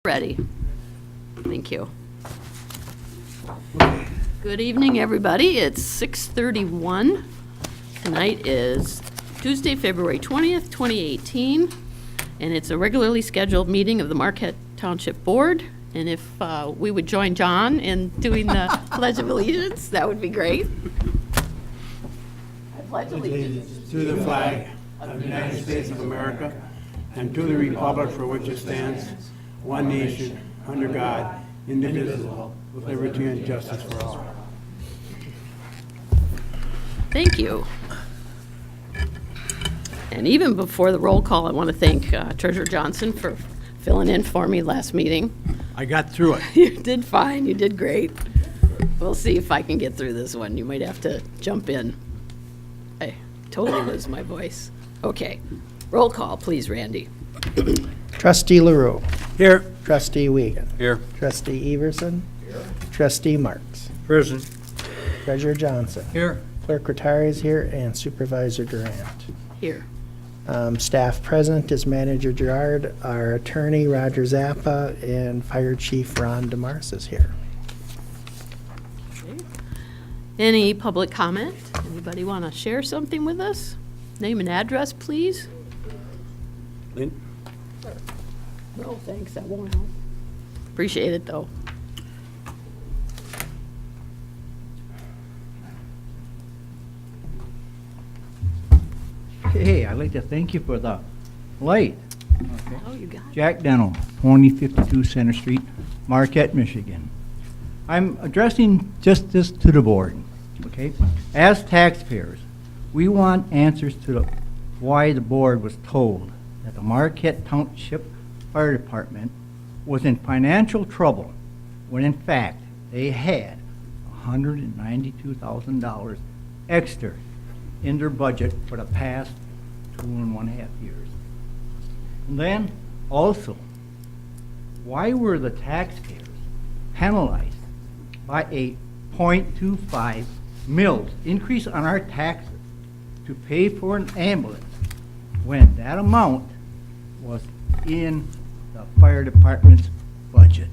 Ready. Thank you. Good evening, everybody. It's 6:31. Tonight is Tuesday, February 20th, 2018, and it's a regularly scheduled meeting of the Marquette Township Board. And if we would join John in doing the Pledge of Allegiance, that would be great. I pledge allegiance to the flag of the United States of America and to the republic for which it stands, one nation, under God, indivisible, with liberty and justice for all. Thank you. And even before the roll call, I want to thank Treasurer Johnson for filling in for me last meeting. I got through it. You did fine. You did great. We'll see if I can get through this one. You might have to jump in. I totally lose my voice. Okay. Roll call, please, Randy. Trustee LaRue. Here. Trustee Wiegand. Here. Trustee Everson. Here. Trustee Marks. Present. Treasurer Johnson. Here. Clerk Rattari is here, and Supervisor Durant. Here. Staff present is Manager Gerard, our attorney Roger Zappa, and Fire Chief Ron DeMars is here. Okay. Any public comment? Anybody want to share something with us? Name and address, please. Lynn? No, thanks. That won't help. Appreciate it, though. Hey, I'd like to thank you for the light. Oh, you got it. Jack Dental, 2052 Center Street, Marquette, Michigan. I'm addressing just this to the board, okay? As taxpayers, we want answers to why the board was told that the Marquette Township Fire Department was in financial trouble when in fact they had $192,000 extra in their budget for the past 2.5 years. And then also, why were the taxpayers penalized by a 0.25 mils increase on our taxes to pay for an ambulance when that amount was in the fire department's budget?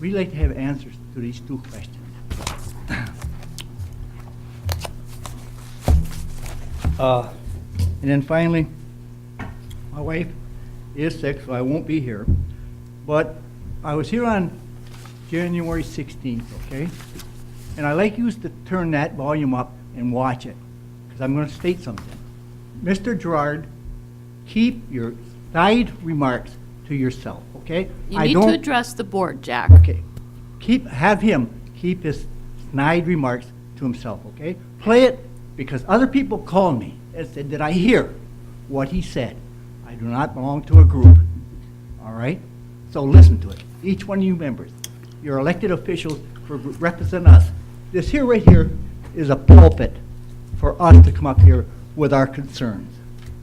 We'd like to have answers to these two questions. And then finally, my wife is sick, so I won't be here. But I was here on January 16th, okay? And I'd like you to turn that volume up and watch it, because I'm going to state something. Mr. Gerard, keep your side remarks to yourself, okay? You need to address the board, Jack. Okay. Have him keep his snide remarks to himself, okay? Play it, because other people called me and said, did I hear what he said? I do not belong to a group, all right? So listen to it. Each one of you members, you're elected officials for represent us. This here right here is a pulpit for us to come up here with our concerns.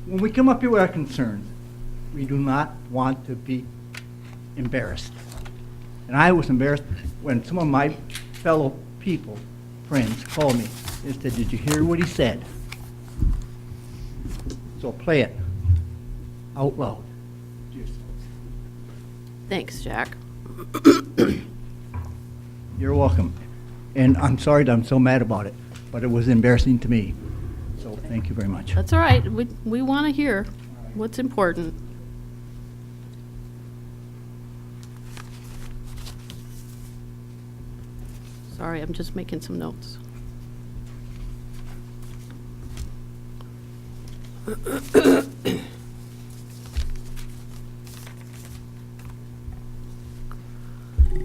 When we come up here with our concerns, we do not want to be embarrassed. And I was embarrassed when some of my fellow people, friends, called me and said, did you hear what he said? So play it out loud. Thanks, Jack. You're welcome. And I'm sorry that I'm so mad about it, but it was embarrassing to me. So thank you very much. That's all right. We want to hear what's important. Sorry, I'm just making some notes.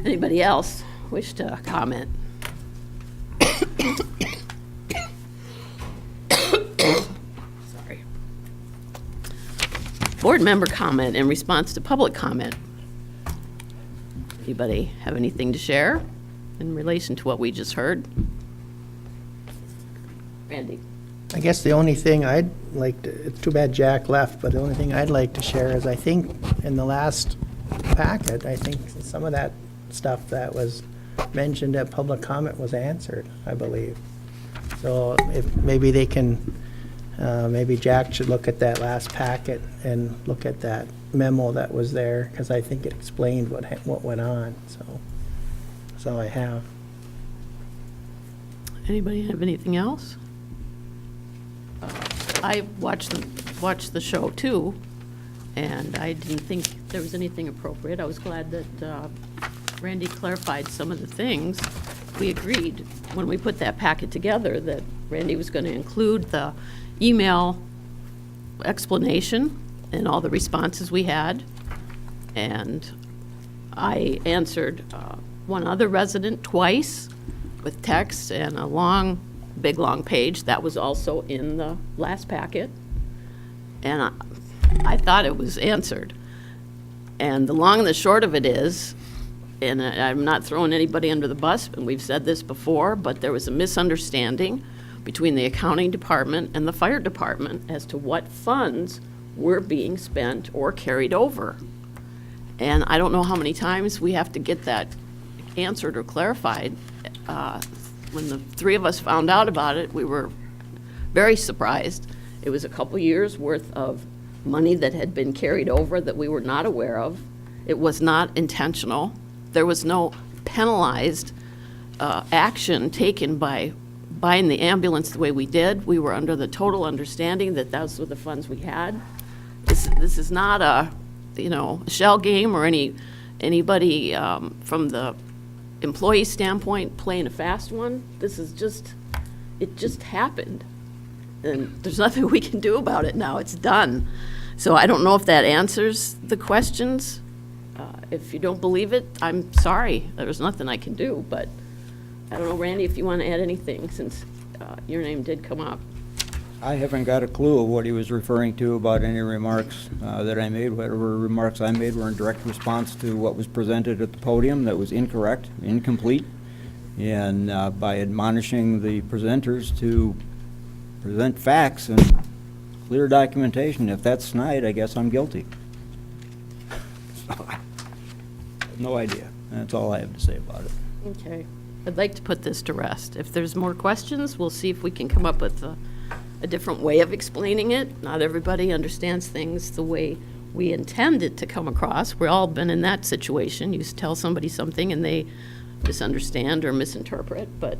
Anybody else wish to comment? Sorry. Board member comment in response to public comment. Anybody have anything to share in relation to what we just heard? Randy? I guess the only thing I'd like to, it's too bad Jack left, but the only thing I'd like to share is I think in the last packet, I think some of that stuff that was mentioned at public comment was answered, I believe. So if maybe they can, maybe Jack should look at that last packet and look at that memo that was there, because I think it explained what went on, so that's all I have. Anybody have anything else? I watched the show too, and I didn't think there was anything appropriate. I was glad that Randy clarified some of the things. We agreed when we put that packet together that Randy was going to include the email explanation and all the responses we had. And I answered one other resident twice with text and a long, big, long page. That was also in the last packet. And I thought it was answered. And the long and the short of it is, and I'm not throwing anybody under the bus, and we've said this before, but there was a misunderstanding between the accounting department and the fire department as to what funds were being spent or carried over. And I don't know how many times we have to get that answered or clarified. When the three of us found out about it, we were very surprised. It was a couple years' worth of money that had been carried over that we were not aware of. It was not intentional. There was no penalized action taken by buying the ambulance the way we did. We were under the total understanding that those were the funds we had. This is not a, shell game or anybody from the employee standpoint playing a fast one. It just happened. And there's nothing we can do about it now. It's done. So I don't know if that answers the questions. If you don't believe it, I'm sorry. There's nothing I can do. But I don't know, Randy, if you want to add anything, since your name did come up. I haven't got a clue of what he was referring to about any remarks that I made. Whatever remarks I made were in direct response to what was presented at the podium that was incorrect, incomplete, and by admonishing the presenters to present facts and clear documentation. If that's snide, I guess I'm guilty. So, I have no idea. That's all I have to say about it. Okay. I'd like to put this to rest. If there's more questions, we'll see if we can come up with a different way of explaining it. Not everybody understands things the way we intend it to come across. We've all been in that situation. You tell somebody something and they misunderstand or misinterpret, but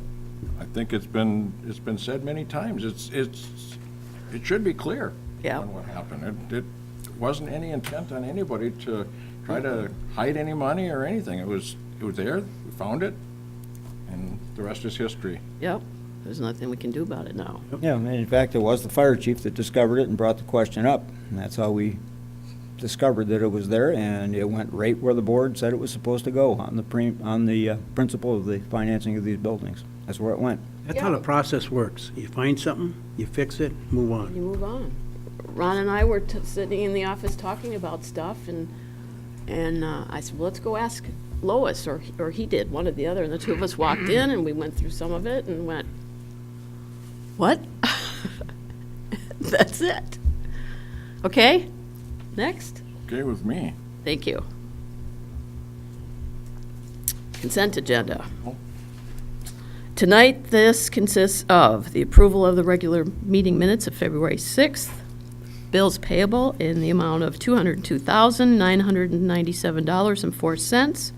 I think it's been said many times. It should be clear Yeah. on what happened. It wasn't any intent on anybody to try to hide any money or anything. It was there. We found it, and the rest is history. yep, there's nothing we can do about it now. Yeah, and in fact, it was the fire chief that discovered it and brought the question up. And that's how we discovered that it was there, and it went right where the board said it was supposed to go, on the principle of the financing of these buildings. That's where it went. That's how the process works. You find something, you fix it, move on. You move on. Ron and I were sitting in the office talking about stuff, and I said, well, let's go ask Lois, or he did, one or the other, and the two of us walked in, and we went through some of it, and went, what? That's it. Okay, next. Okay with me. Thank you. Consent agenda. Tonight, this consists of the approval of the regular meeting minutes of February 6th, bills payable in the amount of $202,997.04,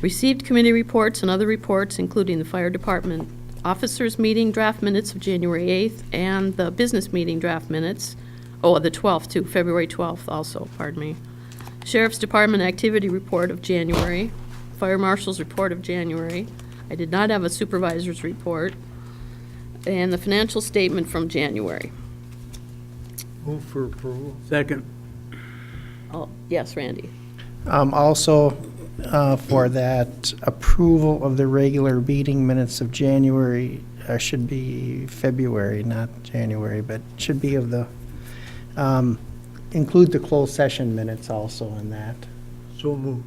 received committee reports and other reports, including the fire department officers meeting draft minutes of January 8th and the business meeting draft minutes, the 12th too, February 12th also, pardon me. Sheriff's Department activity report of January, fire marshal's report of January. I did not have a supervisor's report, and the financial statement from January. Move for approval. Second. Oh, yes, Randy. Also, for that approval of the regular meeting minutes of January, should be February, not January, but should be of the, include the closed session minutes also in that. So moved.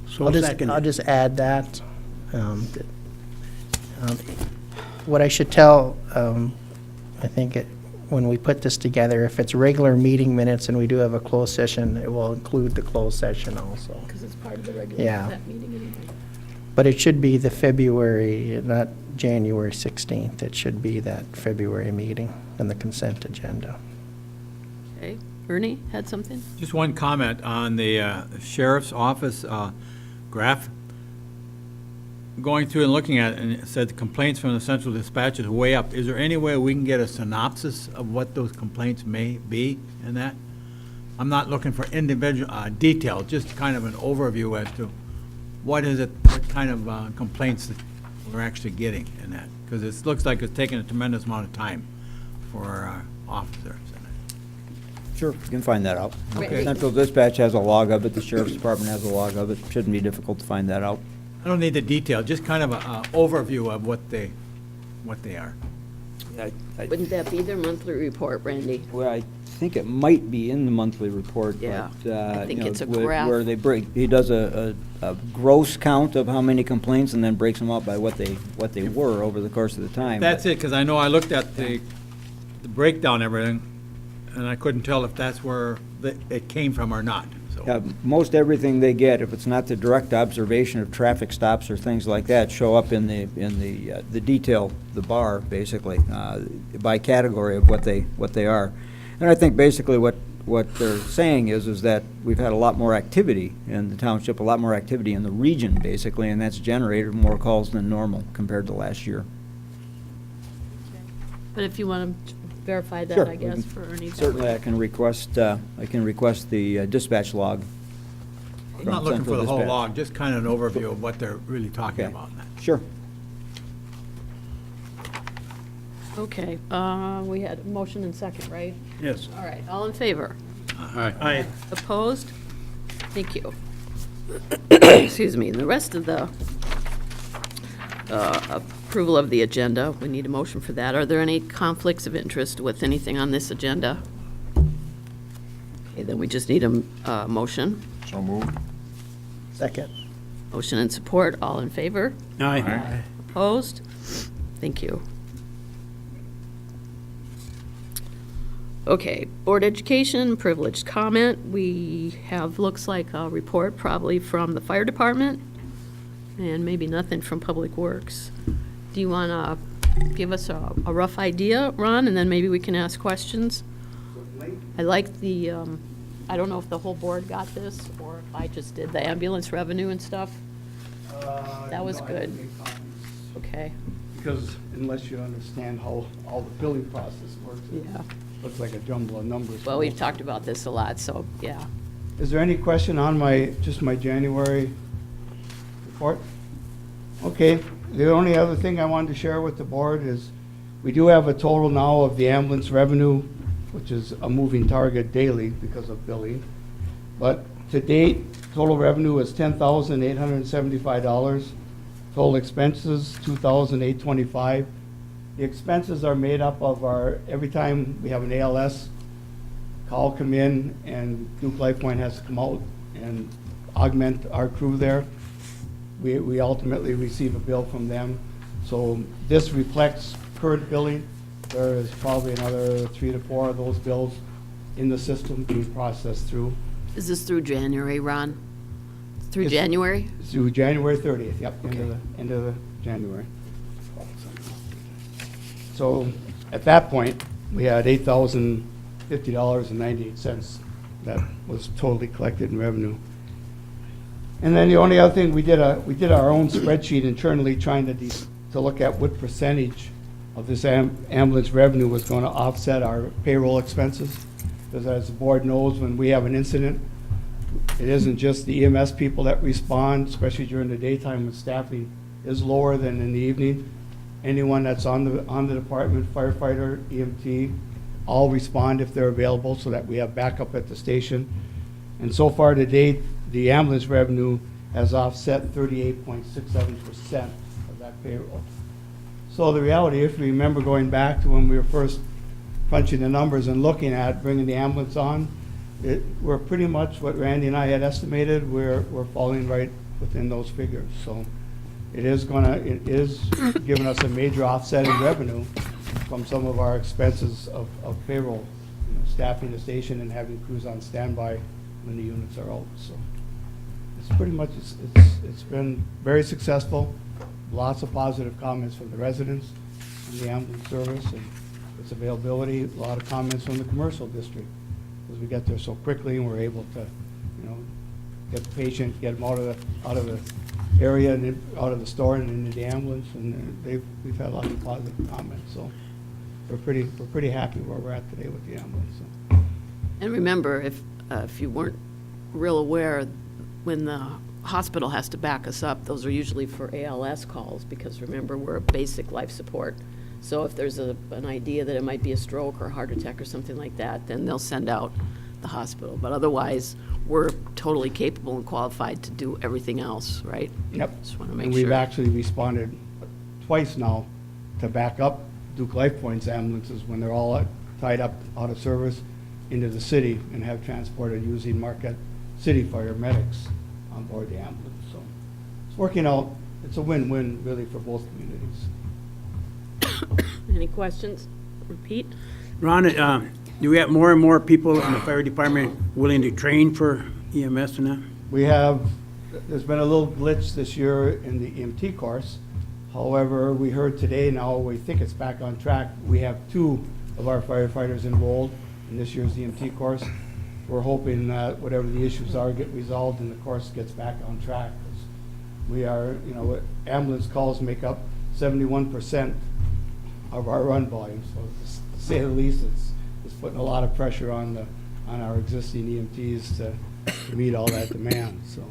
So I'll seconded. just add that. What I should tell, I think when we put this together, if it's regular meeting minutes and we do have a closed session, it will include the closed session also. Because it's part of the regular Yeah. that meeting anyway. But it should be the February, not January 16th. It should be that February meeting and the consent agenda. Okay. Ernie had something? Just one comment on the sheriff's office graph. Going through and looking at it, and it said complaints from the central dispatch is way up. Is there any way we can get a synopsis of what those complaints may be in that? I'm not looking for individual detail, just kind of an overview as to what is it, what kind of complaints that we're actually getting in that. Because it looks like it's taking a tremendous amount of time for our officers. Sure, you can find that out. Okay. Central Dispatch has a log of it, the Sheriff's Department has a log of it. Shouldn't be difficult to find that out. I don't need the detail, just kind of a overview of what they are. Wouldn't that be their monthly report, Randy? Well, I think it might be in the monthly report, Yeah, but, I think you know, it's a where- graph. Where they break, he does a gross count of how many complaints and then breaks them out by what they were over the course of the time. That's it, because I know I looked at the breakdown and everything, and I couldn't tell if that's where it came from or not, so. Yeah, most everything they get, if it's not the direct observation of traffic stops or things like that, show up in the detail, the bar, basically, by category of what they are. And I think basically what they're saying is that we've had a lot more activity in the township, a lot more activity in the region, basically, and that's generated more calls than normal compared to last year. But if you want to verify Sure, that, I we guess, can- for Ernie. that Certainly, would- I can request the dispatch log. I'm from not looking Central for the whole Dispatch. log, just kind of an overview of what they're really talking Okay. about in that. Sure. Okay, we had a motion and second, right? Yes. All right, all in favor? Aye. Opposed? Thank you. Excuse me, the rest of the approval of the agenda, we need a motion for that. Are there any conflicts of interest with anything on this agenda? Okay, then we just need a motion. So moved. Second. Motion and support, all in favor? Aye. Opposed? Thank you. Okay, Board Education, privileged comment. We have, looks like a report probably from the fire department, and maybe nothing from Public Works. Do you want to give us a rough idea, Ron, and then maybe we can ask questions? I like the, I don't know if the whole board got this, or if I just did the ambulance revenue and stuff. That was good. Okay, Because unless you understand how all the billing process works, it yeah. looks like a jumble of numbers. Well, we've talked about this a lot, so, yeah. Is there any question on just my January report? Okay, the only other thing I wanted to share with the board is we do have a total now of the ambulance revenue, which is a moving target daily because of billing. But to date, total revenue is $10,875. Total expenses, $2,825. The expenses are made up of every time we have an ALS call come in and Duke LifePoint has to come out and augment our crew there, we ultimately receive a bill from them. So this reflects current billing. There is probably another 3 to 4 of those bills in the system being processed through. Is this through January, Ron? Through It's- January? Through January 30th, yep, end of the January. So at that point, we had $8,050.98 that was totally collected in revenue. And then the only other thing, we did our own spreadsheet internally trying to look at what percentage of this ambulance revenue was going to offset our payroll expenses. Because as the board knows, when we have an incident, it isn't just the EMS people that respond, especially during the daytime when staffing is lower than in the evening. Anyone that's on the department, firefighter, EMT, all respond if they're available so that we have backup at the station. And so far to date, the ambulance revenue has offset 38.67% of that payroll. So the reality, if you remember going back to when we were first crunching the numbers and looking at bringing the ambulance on, we're pretty much what Randy and I had estimated, we're falling right within those figures. So it is giving us a major offset in revenue from some of our expenses of payroll, staffing the station and having crews on standby when the units are out. So it's pretty much, it's been very successful. Lots of positive comments from the residents on the ambulance service and its availability. A lot of comments from the commercial district because we got there so quickly and we're able to, you know, get the patient, get them out of the area and out of the store and into the ambulance, and we've had a lot of positive comments, so we're pretty happy where we're at today with the ambulance. So. And remember, if you weren't real aware, when the hospital has to back us up, those are usually for ALS calls, because remember, we're a basic life support. So if there's an idea that it might be a stroke or a heart attack or something like that, then they'll send out the hospital. But otherwise, we're totally capable and qualified to do everything else, right? Yep. Just want to make And sure. we've actually responded twice now to back up Duke Life Point's ambulances when they're all tied up out of service into the city and have transported using Marquette City Fire medics on board the ambulance. So it's working out. It's a win-win really for both communities. Any questions? Repeat? Ron, do we have more and more people in the fire department willing to train for EMS and that? There's been a little glitch this year in the EMT course. However, we heard today now, we think it's back on track. We have 2 of our firefighters enrolled in this year's EMT course. We're hoping that whatever the issues are get resolved and the course gets back on track. We are, you know, ambulance calls make up 71% of our run volume. So to say the least, it's putting a lot of pressure on our existing EMTs to meet all that demand. So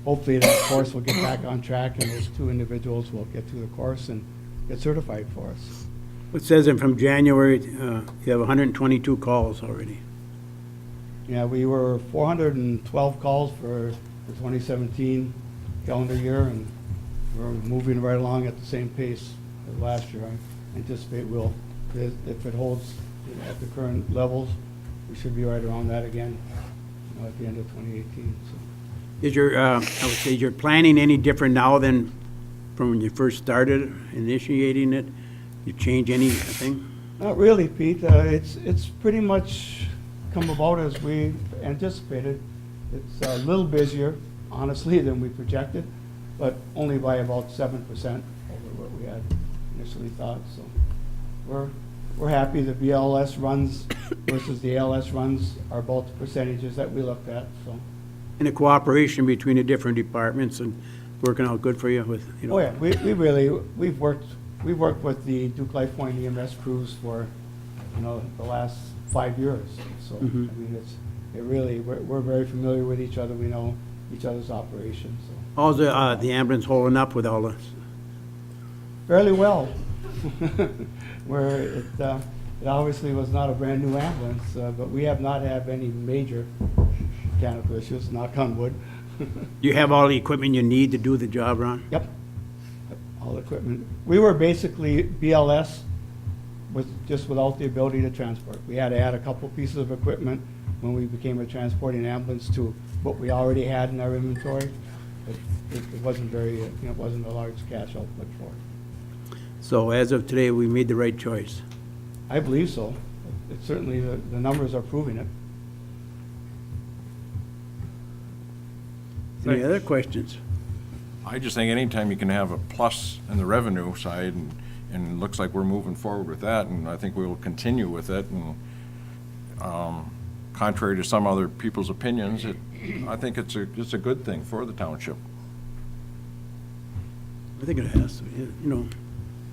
hopefully that course will get back on track and those 2 individuals will get through the course and get certified for us. It says that from January, you have 122 calls already. Yeah, we were 412 calls for the 2017 calendar year, and we're moving right along at the same pace as last year. I anticipate if it holds at the current levels, we should be right around that again, you know, at the end of 2018. So. Is I would say, is your planning any different now than from when you first started initiating it? You change anything? Not really, Pete. It's pretty much come about as we anticipated. It's a little busier, honestly, than we projected, but only by about 7% over what we had initially thought. So we're happy. The BLS runs versus the ALS runs are both percentages that we looked at. So. And the cooperation between the different departments and working out good for you with, you know? Oh yeah, we've worked with the Duke Life Point EMS crews for, you know, the last 5 years. So I mean, we're very familiar with each other. We know each other's operations. So. How's the ambulance holding up with all this? Fairly well. Where it obviously was not a brand new ambulance, but we have not had any major mechanical issues. Knock on wood. Do you have all the equipment you need to do the job, Ron? Yep. All the equipment. We were basically BLS just without the ability to transport. We had to add a couple pieces of equipment when we became a transporting ambulance to what we already had in our inventory. But it wasn't it wasn't a large cash output for it. So as of today, we made the right choice. I believe so. It's certainly, the numbers are proving it. Any other questions? I just think anytime you can have a plus in the revenue side, and it looks like we're moving forward with that, and I think we will continue with it, and contrary to some other people's opinions, I think it's a good thing for the township. I think it has to, you know.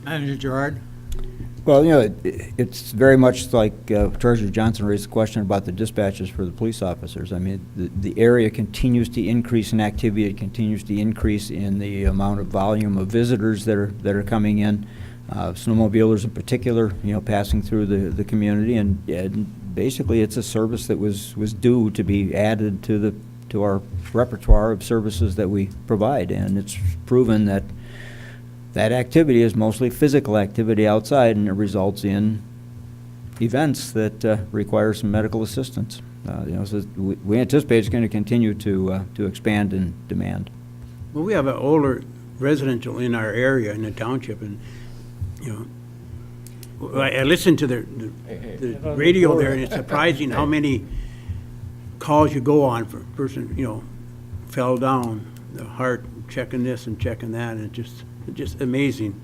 Manager Gerard? Well, you know, it's very much like Treasurer Johnson raised the question about the dispatches for the police officers. I mean, the area continues to increase in activity. It continues to increase in the amount of volume of visitors that are coming in. Snowmobilers in particular, you know, passing through the community, and basically it's a service that was due to be added to our repertoire of services that we provide, and it's proven that activity is mostly physical activity outside, and it results in events that require some medical assistance. You know, so we anticipate it's going to continue to expand in demand. Well, we have an older residential in our area, in the township, and, you know, I listened to the radio there, and it's surprising how many calls you go on for a person, you know, fell down, the heart, checking this and checking that, and it's just amazing.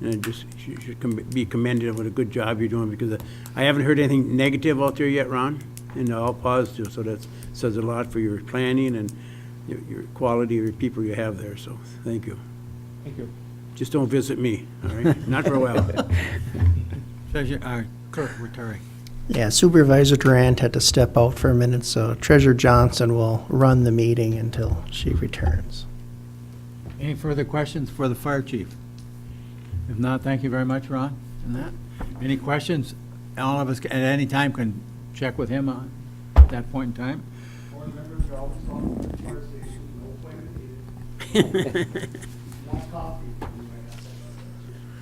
And it just, you should be commended with a good job you're doing, because I haven't heard anything negative out there yet, Ron? and all positive, so that says a lot for your planning and your quality of your people you have there, so thank you. Thank you. Just don't visit me, all right? Not for a while. Treasurer, Clerk Rattari. Yeah, Supervisor Durant had to step out for a minute, so Treasurer Johnson will run the meeting until she returns. Any further questions for the fire chief? If not, thank you very much, Ron, on that. Any questions? All of us at any time can check with him on at that point in time. Board members are always welcome to the fire station, no appointment needed. Not coffee.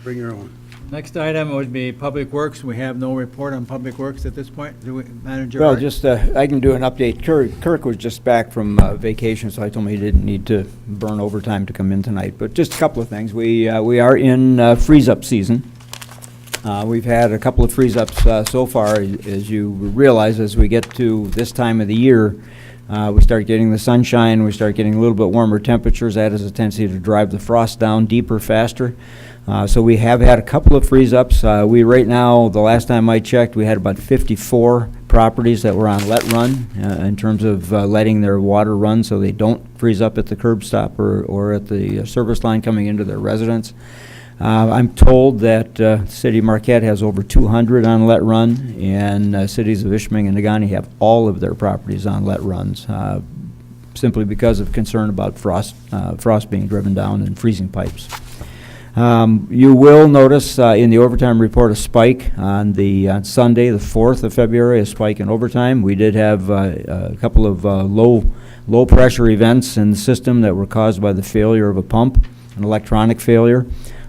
Bring your own. Next item would be Public Works. We have no report on Public Works at this point. Do we, Manager? Well, Hart? just, I can do an update. Kirk was just back from vacation, so I told him he didn't need to burn overtime to come in tonight. But just a couple of things. We are in freeze-up season. We've had a couple of freeze-ups so far. As you realize, as we get to this time of the year, we start getting the sunshine, we start getting a little bit warmer temperatures. That has a tendency to drive the frost down deeper, faster. So we have had a couple of freeze-ups. We, right now, the last time I checked, we had about 54 properties that were on let run in terms of letting their water run so they don't freeze up at the curb stop or at the service line coming into their residence. I'm told that the city of Marquette has over 200 on let run, and cities of Ishpeming and Negaunee have all of their properties on let runs, simply because of concern about frost being driven down and freezing pipes. You will notice in the overtime report a spike on Sunday, the 4th of February, a spike in overtime. We did have a couple of low pressure events in the system that were caused by the failure of a pump, an electronic failure.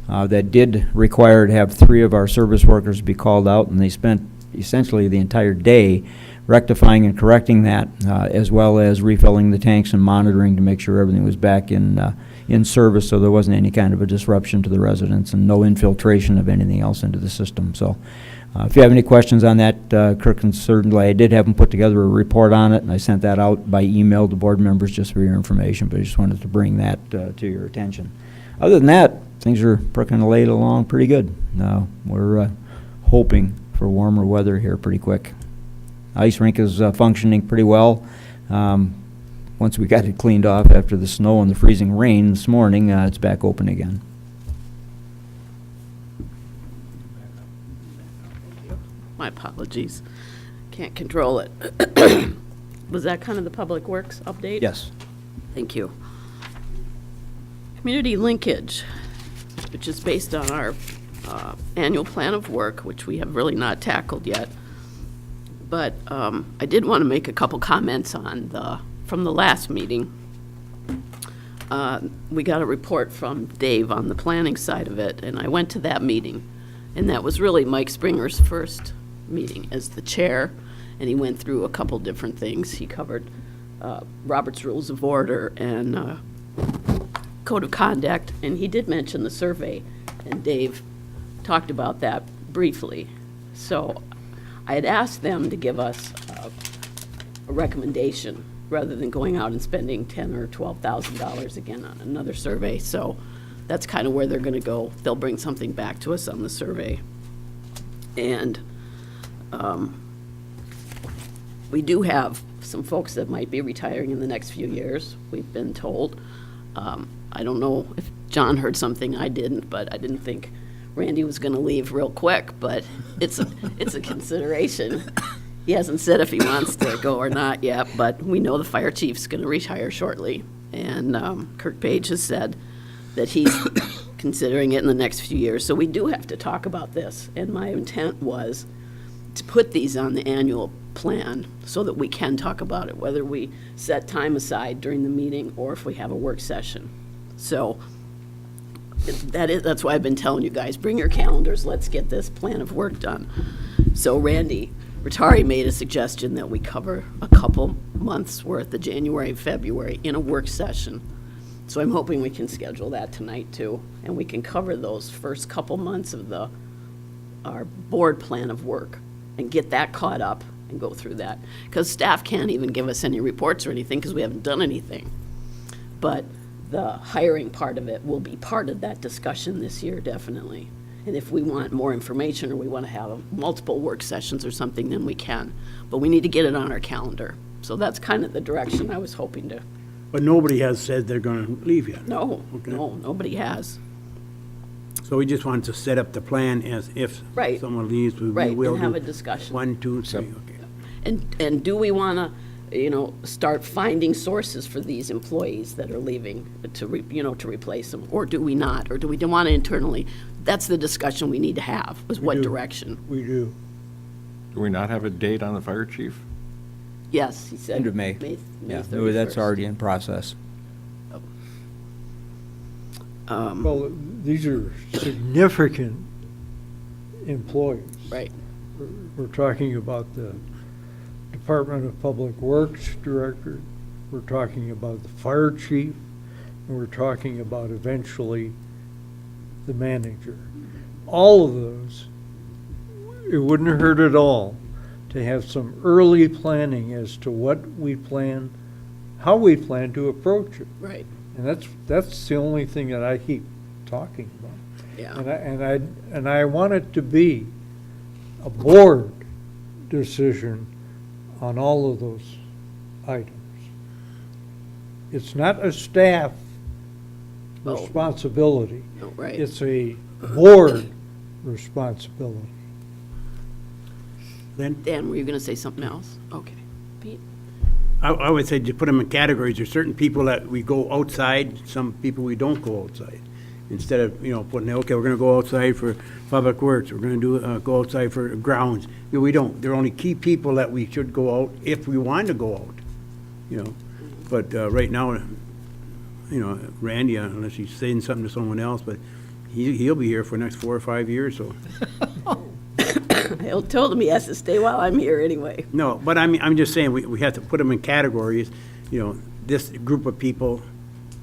That did require to have 3 of our service workers be called out, and they spent essentially the entire day rectifying and correcting that, as well as refilling the tanks and monitoring to make sure everything was back in service, so there wasn't any kind of a disruption to the residents and no infiltration of anything else into the system. So if you have any questions on that, Kirk, and certainly I did have them put together a report on it, and I sent that out by email to board members just for your information, but I just wanted to bring that to your attention. Other than that, things are kind of laid along pretty good. We're hoping for warmer weather here pretty quick. Ice rink is functioning pretty well. Once we got it cleaned off after the snow and the freezing rain this morning, it's back open again. My apologies. Can't control it. Was that kind of the Public Works update? Yes. Thank you. Community linkage, which is based on our annual plan of work, which we have really not tackled yet. But I did want to make a couple comments on from the last meeting. We got a report from Dave on the planning side of it, and I went to that meeting. And that was really Mike Springer's first meeting as the chair, and he went through a couple different things. He covered Robert's Rules of Order and Code of Conduct, and he did mention the survey, and Dave talked about that briefly. So I had asked them to give us a recommendation rather than going out and spending $10,000 or $12,000 again on another survey. So that's kind of where they're going to go. They'll bring something back to us on the survey. And we do have some folks that might be retiring in the next few years, we've been told. I don't know if John heard something I didn't, but I didn't think Randy was going to leave real quick, but it's a consideration. He hasn't said if he wants to go or not yet, but we know the fire chief's going to retire shortly. And Kirk Page has said that he's considering it in the next few years. So we do have to talk about this. And my intent was to put these on the annual plan so that we can talk about it, whether we set time aside during the meeting or if we have a work session. So that's why I've been telling you guys, bring your calendars, let's get this plan of work done. So Randy Rattari made a suggestion that we cover a couple months worth of January and February in a work session. So I'm hoping we can schedule that tonight too, and we can cover those first couple months of our board plan of work and get that caught up and go through that. Because staff can't even give us any reports or anything because we haven't done anything. But the hiring part of it will be part of that discussion this year, definitely. And if we want more information, or we want to have multiple work sessions or something, then we can. But we need to get it on our calendar. So that's kind of the direction I was hoping to. But nobody has said they're gonna leave yet. No, Okay. no, nobody has. So we just wanted to set up the plan as if Right. someone leaves, we Right, will and have do a discussion. 1, 2, 3, okay. And do we want to, start finding sources for these employees that are leaving to replace them? Or do we not? Or do we want to internally? That's the discussion we need to have, is what do. direction. We do. Do we not have a date on the fire chief? Yes, he said. End of May. May Yeah, 31st. that's already in process. Well, these are significant employees. Right, We're talking about the Department of Public Works Director, we're talking about the fire chief, and we're talking about eventually the manager. All of those, it wouldn't hurt at all to have some early planning as to what we plan, how we plan to approach it. right, And that's the only thing that I keep talking about. yeah. And I want it to be a board decision on all of those items. It's not a staff Oh. responsibility. No, right. It's a board responsibility. Then, Dan, were you going to say something else? Okay. Pete? I would say just put them in categories. There's certain people that we go outside, some people we don't go outside. Instead of, putting, okay, we're gonna go outside for public works, we're gonna go outside for grounds. We don't. They're only key people that we should go out if we want to go out, But, right now, Randy, unless he's saying something to someone else, but he'll be here for the next 4 or 5 years, so. I told him he has to stay while I'm here anyway. No, but I'm just saying, we have to put them in categories, this group of people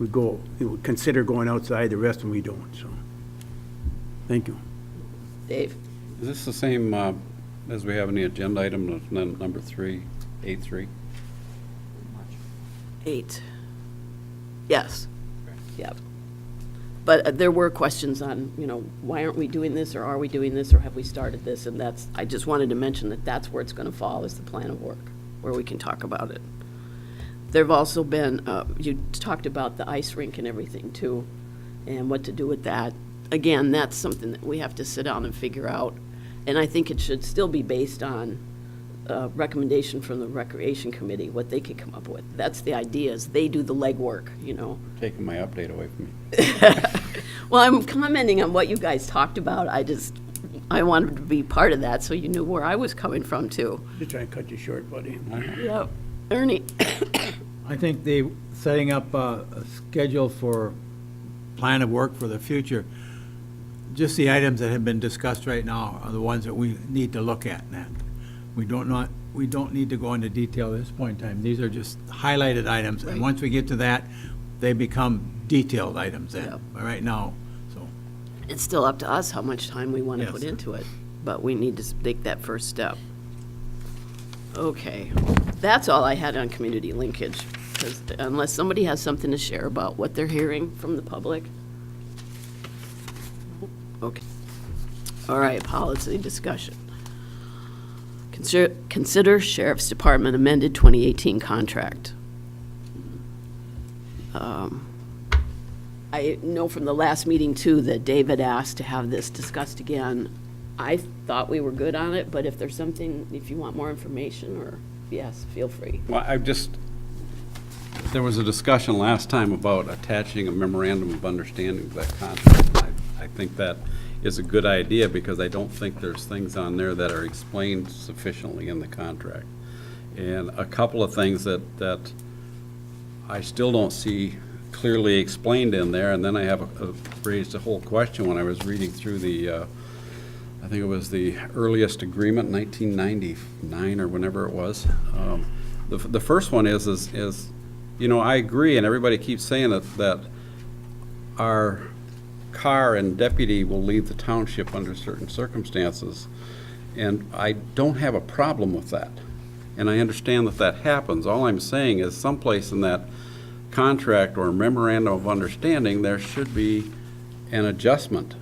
would consider going outside, the rest of them we don't, so. Thank you. Dave? Is this the same as we have in the agenda item, number 3, 8.3? 8. Yes. Yep. But there were questions on, why aren't we doing this, or are we doing this, or have we started this? And I just wanted to mention that that's where it's going to fall, is the plan of work, where we can talk about it. There've also been, you talked about the ice rink and everything too, and what to do with that. Again, that's something that we have to sit down and figure out. And I think it should still be based on a recommendation from the Recreation Committee, what they could come up with. That's the idea, is they do the legwork, Taking my update away from me. Well, I'm commenting on what you guys talked about. I wanted to be part of that, so you knew where I was coming from too. Just trying to cut you short, buddy. Yep. Ernie? I think setting up a schedule for plan of work for the future, just the items that have been discussed right now are the ones that we need to look at. We don't need to go into detail at this point in time. These are just highlighted items, and Right. once we get to that, they become detailed items then, Yep. right now, so. It's still up to us how much time we want to Yes. put into it, but we need to take that first step. Okay, that's all I had on community linkage, because unless somebody has something to share about what they're hearing from the public. Okay. All right, policy discussion. Consider Sheriff's Department amended 2018 contract. I know from the last meeting, too, that David asked to have this discussed again. I thought we were good on it, but if there's something, if you want more information, or, yes, feel free. Well, there was a discussion last time about attaching a memorandum of understanding to that contract. I think that is a good idea, because I don't think there's things on there that are explained sufficiently in the contract. And a couple of things that I still don't see clearly explained in there, and then I have raised a whole question when I was reading through I think it was the earliest agreement, 1999 or whenever it was. The first one is I agree, and everybody keeps saying that our car and deputy will leave the township under certain circumstances, and I don't have a problem with that. And I understand that happens. All I'm saying is someplace in that contract or memorandum of understanding, there should be an adjustment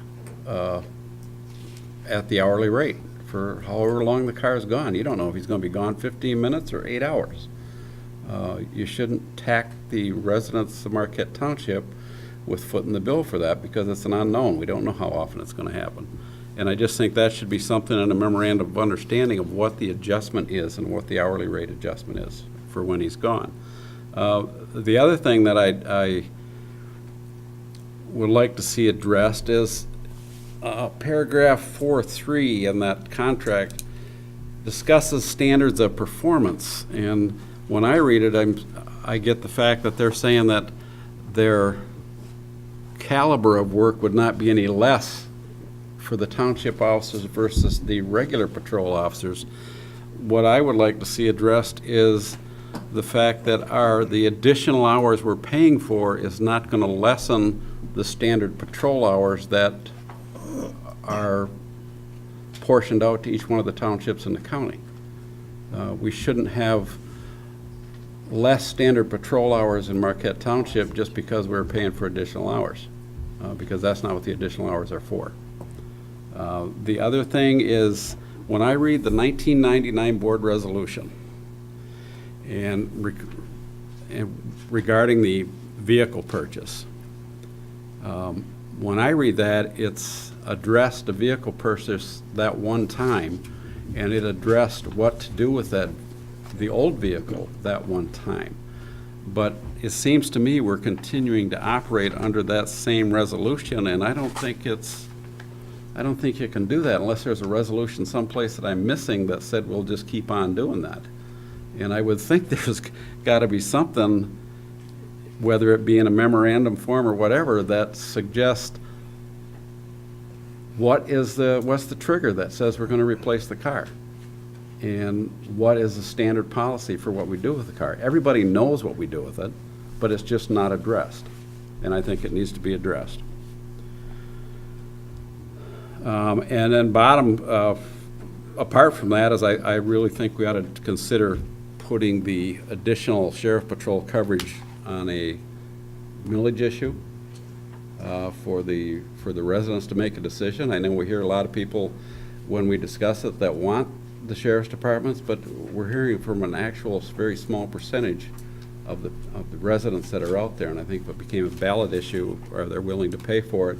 at the hourly rate for however long the car's gone. You don't know if he's gonna be gone 15 minutes or 8 hours. You shouldn't tack the residents of Marquette Township with footing the bill for that, because it's an unknown. We don't know how often it's gonna happen. And I just think that should be something in a memorandum of understanding of what the adjustment is and what the hourly rate adjustment is for when he's gone. The other thing that I would like to see addressed is paragraph 4.3 in that contract discusses standards of performance. And when I read it, I get the fact that they're saying that their caliber of work would not be any less for the township officers versus the regular patrol officers. What I would like to see addressed is the fact that the additional hours we're paying for is not going to lessen the standard patrol hours that are portioned out to each one of the townships in the county. We shouldn't have less standard patrol hours in Marquette Township just because we're paying for additional hours, because that's not what the additional hours are for. The other thing is, when I read the 1999 board resolution and regarding the vehicle purchase, when I read that, it's addressed the vehicle purchase that one time, and it addressed what to do with the old vehicle that one time. But it seems to me we're continuing to operate under that same resolution, and I don't think you can do that unless there's a resolution someplace that I'm missing that said we'll just keep on doing that. And I would think there's got to be something, whether it be in a memorandum form or whatever, that suggests what's the trigger that says we're going to replace the car, and what is the standard policy for what we do with the car. Everybody knows what we do with it, but it's just not addressed, and I think it needs to be addressed. And then apart from that, is I really think we ought to consider putting the additional sheriff patrol coverage on a millage issue for the residents to make a decision. I know we hear a lot of people when we discuss it that want the sheriff's departments, but we're hearing from an actual very small percentage of the residents that are out there, and I think if it became a ballot issue, or they're willing to pay for it,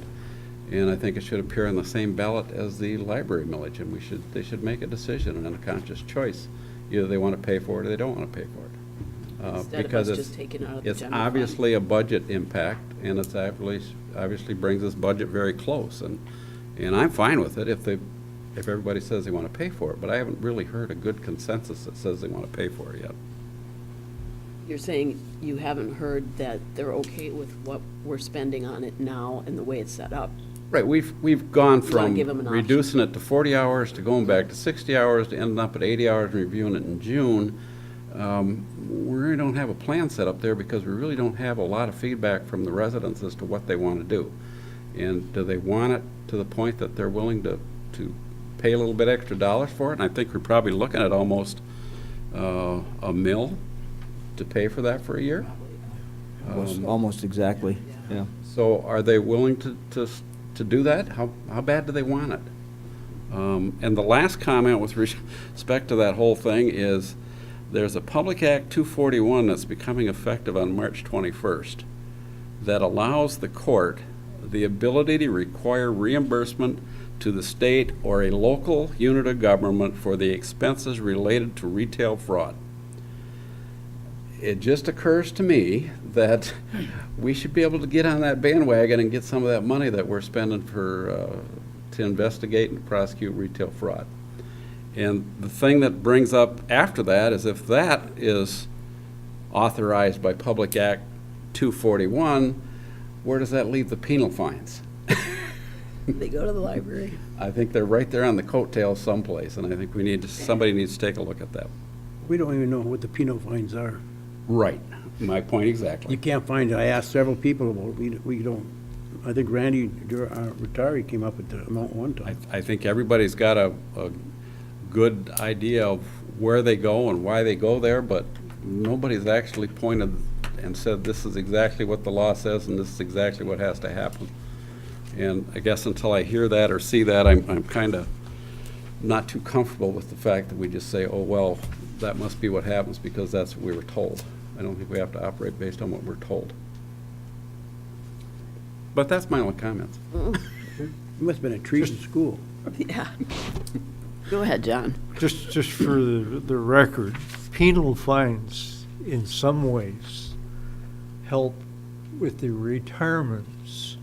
and I think it should appear on the same ballot as the library millage, and they should make a decision and a conscious choice. Either they want to pay for it or they don't want to pay for it. Instead of us just taking out of the It's general fund. obviously a budget impact, and it's obviously brings this budget very close, and I'm fine with it if everybody says they want to pay for it, but I haven't really heard a good consensus that says they want to pay for it yet. You're saying you haven't heard that they're okay with what we're spending on it now and the way it's set up? Right, we've gone wanna from give them an option. reducing it to 40 hours to going back to 60 hours to ending up at 80 hours and reviewing it in June. We really don't have a plan set up there because we really don't have a lot of feedback from the residents as to what they want to do. And do they want it to the point that they're willing to pay a little bit extra dollars for it? And I think we're probably looking at almost a mill to pay for that for a year. Almost exactly, yeah. So are they willing to do that? How bad do they want it? And the last comment with respect to that whole thing is there's a Public Act 241 that's becoming effective on March 21st that allows the court the ability to require reimbursement to the state or a local unit of government for the expenses related to retail fraud. It just occurs to me that we should be able to get on that bandwagon and get some of that money that we're spending to investigate and prosecute retail fraud. And the thing that brings up after that is if that is authorized by Public Act 241, where does that leave the penal fines? They go to the library. I think they're right there on the coattails someplace, and I think somebody needs to take a look at that. We don't even know what the penal fines are. Right, my point exactly. You can't find it. I asked several people about it. We don't. I think Randy Rotari came up with the amount one time. I think everybody's got a good idea of where they go and why they go there, but nobody's actually pointed and said this is exactly what the law says and this is exactly what has to happen. And I guess until I hear that or see that, I'm kind of not too comfortable with the fact that we just say, oh, well, that must be what happens because that's what we were told. I don't think we have to operate based on what we're told. But that's my only comments. It must have been a treat in school. Yeah. Go ahead, John. Just for the record, penal fines in some ways help with the retirements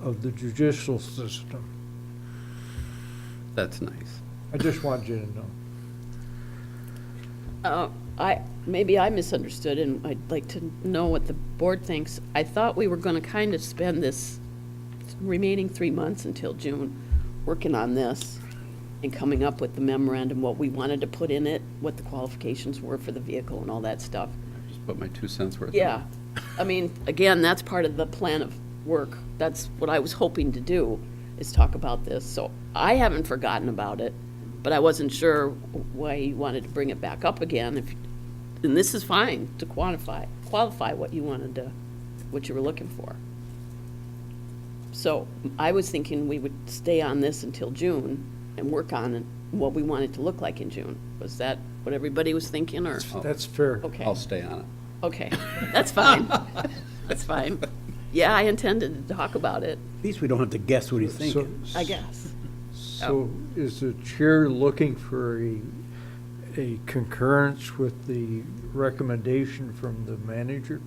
of the judicial system. That's nice. I just want you to know. Maybe I misunderstood, and I'd like to know what the board thinks. I thought we were gonna kind of spend this remaining 3 months until June working on this and coming up with the memorandum, what we wanted to put in it, what the qualifications were for the vehicle and all that stuff. Just put my 2 cents worth. Yeah, I mean, again, that's part of the plan of work. That's what I was hoping to do, is talk about this. So I haven't forgotten about it, but I wasn't sure why you wanted to bring it back up again. And this is fine to qualify what you wanted to, what you were looking for. So I was thinking we would stay on this until June and work on it, what we want it to look like in June. Was that what everybody was thinking, or? That's fair. Okay. I'll stay on it. Okay, that's fine. That's fine. Yeah, I intended to talk about it, At least we don't have to guess what he's thinking. I guess. So is the chair looking for a concurrence with the recommendation from the manager?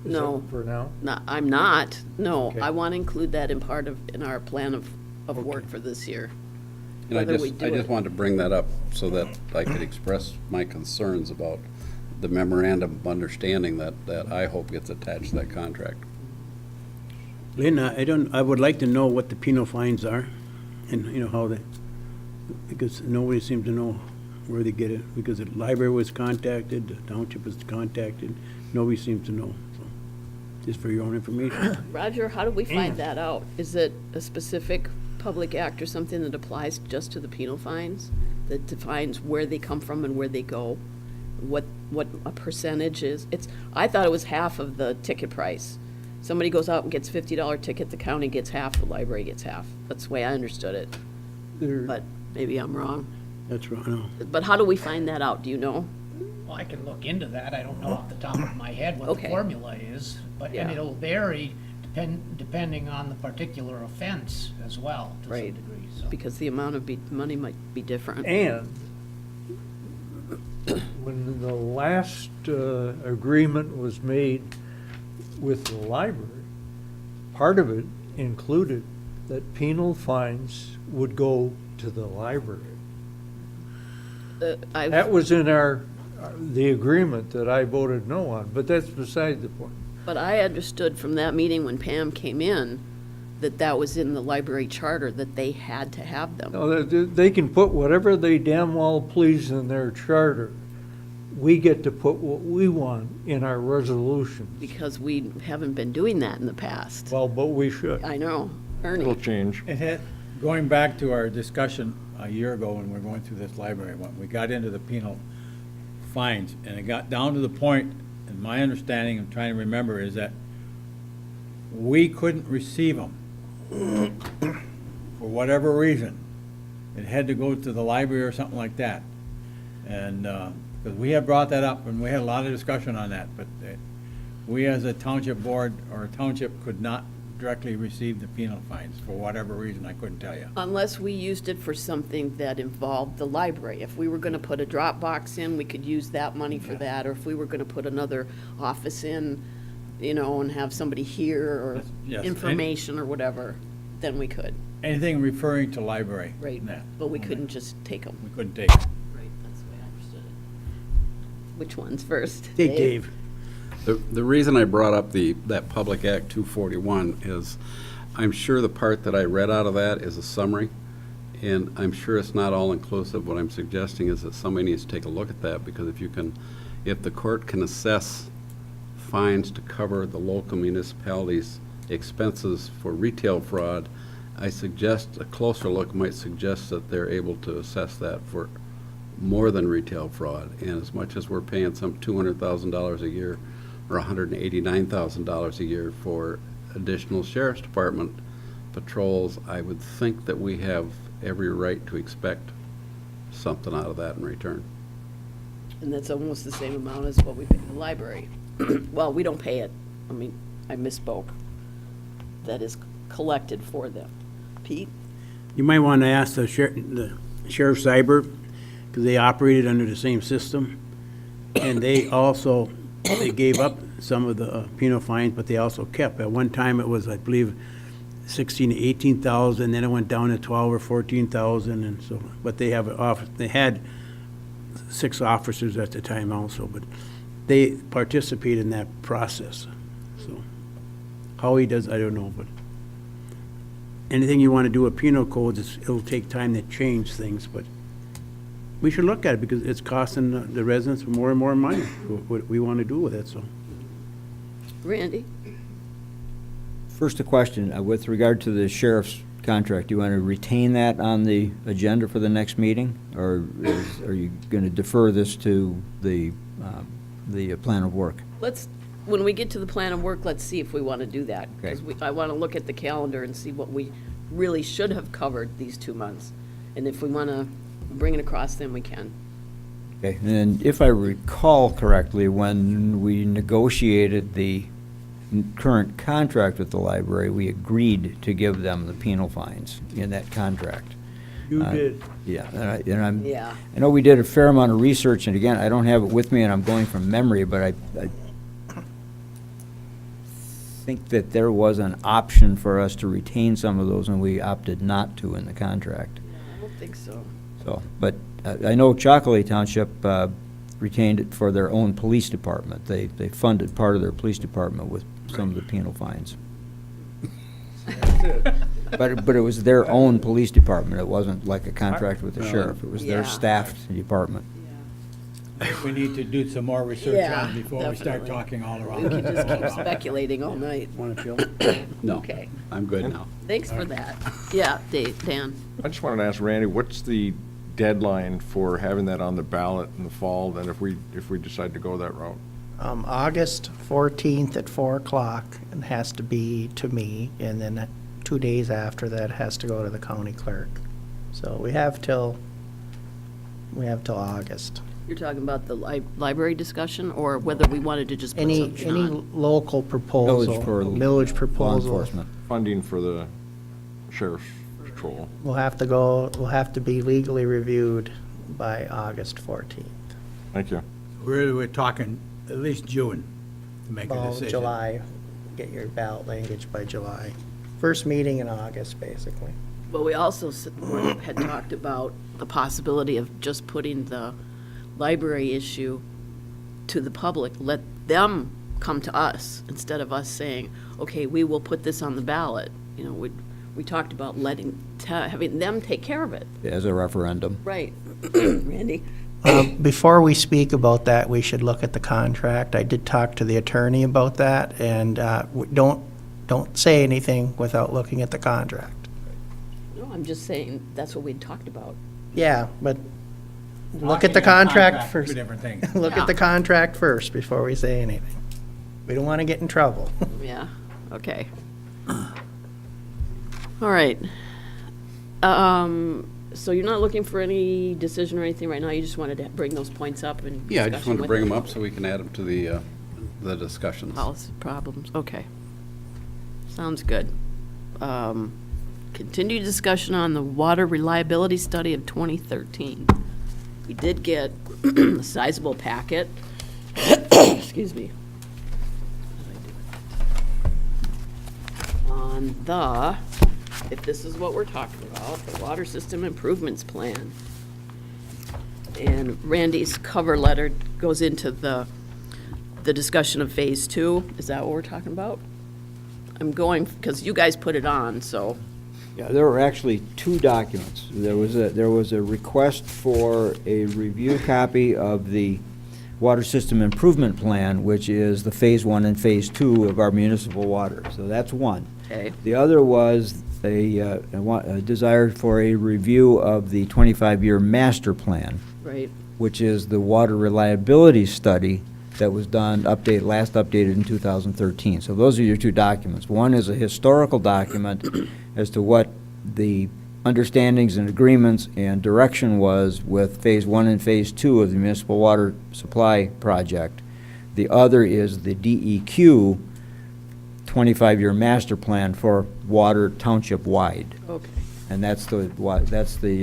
Is that No. For now? No, I'm not. No, Okay. I want to include that in our plan of work for this year. And I Whether we just do it. wanted to bring that up so that I could express my concerns about the memorandum of understanding that I hope gets attached to that contract. Lynn, I would like to know what the penal fines are and, how they, because nobody seems to know where they get it. Because the library was contacted, the township was contacted, nobody seems to know. So, just for your own information. Roger, how do we find that out? Is it a specific public act or something that applies just to the penal fines? That defines where they come from and where they go? What a percentage is? I thought it was half of the ticket price. Somebody goes out and gets $50 ticket, the county gets half, the library gets half. That's the way I understood it, There- but maybe I'm wrong. That's right, no. But how do we find that out? Do you know? Well, I can look into that. I don't know off the top of my head what the Okay. formula is, but, and Yeah. it'll vary depending on the particular offense as well, to some Right. degree, so. Because the amount of money might be different. And when the last agreement was made with the library, part of it included that penal fines would go to the library. That was in the agreement that I voted no on, but that's beside the point. But I understood from that meeting when Pam came in, that was in the library charter, that they had to have them. No, they can put whatever they damn well please in their charter. We get to put what we want in our resolutions. Because we haven't been doing that in the past. Well, but we should. I know, It'll Ernie. change. It had, going back to our discussion a year ago when we were going through this library, when we got into the penal fines, and it got down to the point, and my understanding, I'm trying to remember, is that we couldn't receive them for whatever reason. It had to go to the library or something like that. And, because we had brought that up, and we had a lot of discussion on that, but we as a township board or a township could not directly receive the penal fines for whatever reason, I couldn't tell you. Unless we used it for something that involved the library. If we were gonna put a drop box in, we could use that money for that, or if we were gonna put another office in, and have somebody here, or Yes. information or whatever, then we could. Anything referring to library. Right, nah, but we couldn't just take them. We couldn't take it. Right, that's the way I understood it. Which one's first? Hey, Dave. The reason I brought up that Public Act 241 is I'm sure the part that I read out of that is a summary, and I'm sure it's not all inclusive. What I'm suggesting is that somebody needs to take a look at that, because if the court can assess fines to cover the local municipalities' expenses for retail fraud, I suggest a closer look might suggest that they're able to assess that for more than retail fraud. And as much as we're paying some $200,000 a year or $189,000 a year for additional sheriff's department patrols, I would think that we have every right to expect something out of that in return. And that's almost the same amount as what we pay the library. Well, we don't pay it. I mean, I misspoke. That is collected for them. Pete? You might want to ask the Sheriff Cyber, because they operated under the same system. And they also, they gave up some of the penal fines, but they also kept. At one time, it was, I believe, 16 to 18,000, then it went down to 12 or 14,000, and so, but they have an office, they had 6 officers at the time also, but they participate in that process. So how he does, I don't know, but anything you want to do with penal codes, it'll take time to change things, but we should look at it because it's costing the residents more and more money, what we want to do with it, so. Randy? First, a question, with regard to the sheriff's contract, do you want to retain that on the agenda for the next meeting? Or are you going to defer this to the plan of work? When we get to the plan of work, let's see if we want to do that. Okay. Because I want to look at the calendar and see what we really should have covered these 2 months. And if we want to bring it across, then we can. Okay, and if I recall correctly, when we negotiated the current contract with the library, we agreed to give them the penal fines in that contract. You did. Yeah, Yeah. I know we did a fair amount of research, and again, I don't have it with me, and I'm going from memory, but I think that there was an option for us to retain some of those, and we opted not to in the contract. I don't think so. So, but I know Chocolate Township retained it for their own police department. They funded part of their police department with some of the penal fines. But it was their own police department. It wasn't like a contract with the sheriff. It was their Yeah. staffed department. I think we need to do some more research Yeah, on it before we start definitely. talking all around. We can just keep speculating all night. Want to chill? No, Okay. I'm good now. Thanks for that. Yeah, Dan? I just wanted to ask Randy, what's the deadline for having that on the ballot in the fall, then if we decide to go that route? August 14th at 4 o'clock, and has to be to me, and then 2 days after that has to go to the county clerk. So we have till August. You're talking about the library discussion, or whether we wanted to just put Any something on? local proposal, millage Law proposal, enforcement. Funding for the sheriff's patrol. will have to be legally reviewed by August 14th. Thank you. We're talking at least June to make a About decision. July, get your ballot language by July. First meeting in August, basically. But we also had talked about the possibility of just putting the library issue to the public, let them come to us, instead of us saying, okay, we will put this on the ballot. You know, we talked about having them take care of it. As a referendum. Right. Randy? Before we speak about that, we should look at the contract. I did talk to the attorney about that, and don't say anything without looking at the contract. No, I'm just saying, that's what we'd talked about. Yeah, but look at the Talking and contract Two first. different things. Look Yeah. at the contract first before we say anything. We don't want to get in trouble. Yeah, okay. All right. So you're not looking for any decision or anything right now, you just wanted to bring those points up and Yeah, I just discussion wanted to with bring them up so we can add them to the discussions. Policy problems, okay. Sounds good. Continued discussion on the water reliability study of 2013. We did get a sizable packet. Excuse me. On the, if this is what we're talking about, the Water System Improvements Plan. And Randy's cover letter goes into the discussion of Phase 2. Is that what we're talking about? I'm going, because you guys put it on, so. Yeah, there were actually 2 documents. There was a request for a review copy of the Water System Improvement Plan, which is the Phase 1 and Phase 2 of our municipal water. So that's one. Okay. The other was a desire for a review of the 25-year master plan, Right. which is the water reliability study that was done, last updated in 2013. So those are your 2 documents. One is a historical document as to what the understandings and agreements and direction was with Phase 1 and Phase 2 of the municipal water supply project. The other is the DEQ 25-year master plan for water township-wide. Okay. And that's the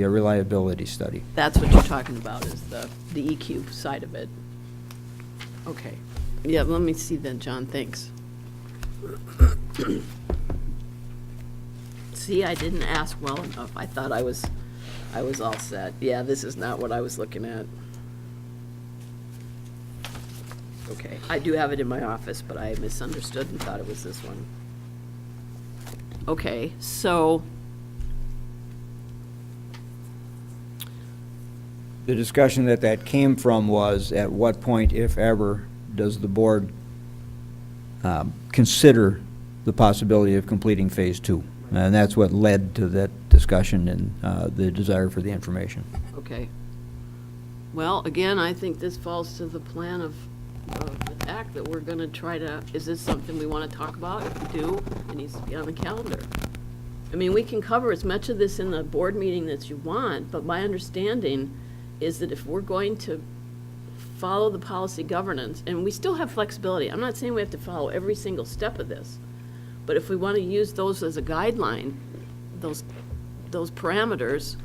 reliability study. That's what you're talking about, is the EQ side of it. Okay. Yeah, let me see then, John, thanks. See, I didn't ask well enough. I thought I was all set. Yeah, this is not what I was looking at. Okay, I do have it in my office, but I misunderstood and thought it was this one. Okay, so, The discussion that came from was, at what point, if ever, does the board consider the possibility of completing Phase 2? And that's what led to that discussion and the desire for the information. okay. Well, again, I think this falls to the plan of attack that we're gonna try to, is this something we wanna talk about? If we do, it needs to be on the calendar. I mean, we can cover as much of this in the board meeting that you want, but my understanding is that if we're going to follow the policy governance, and we still have flexibility, I'm not saying we have to follow every single step of this, but if we want to use those as a guideline, those parameters,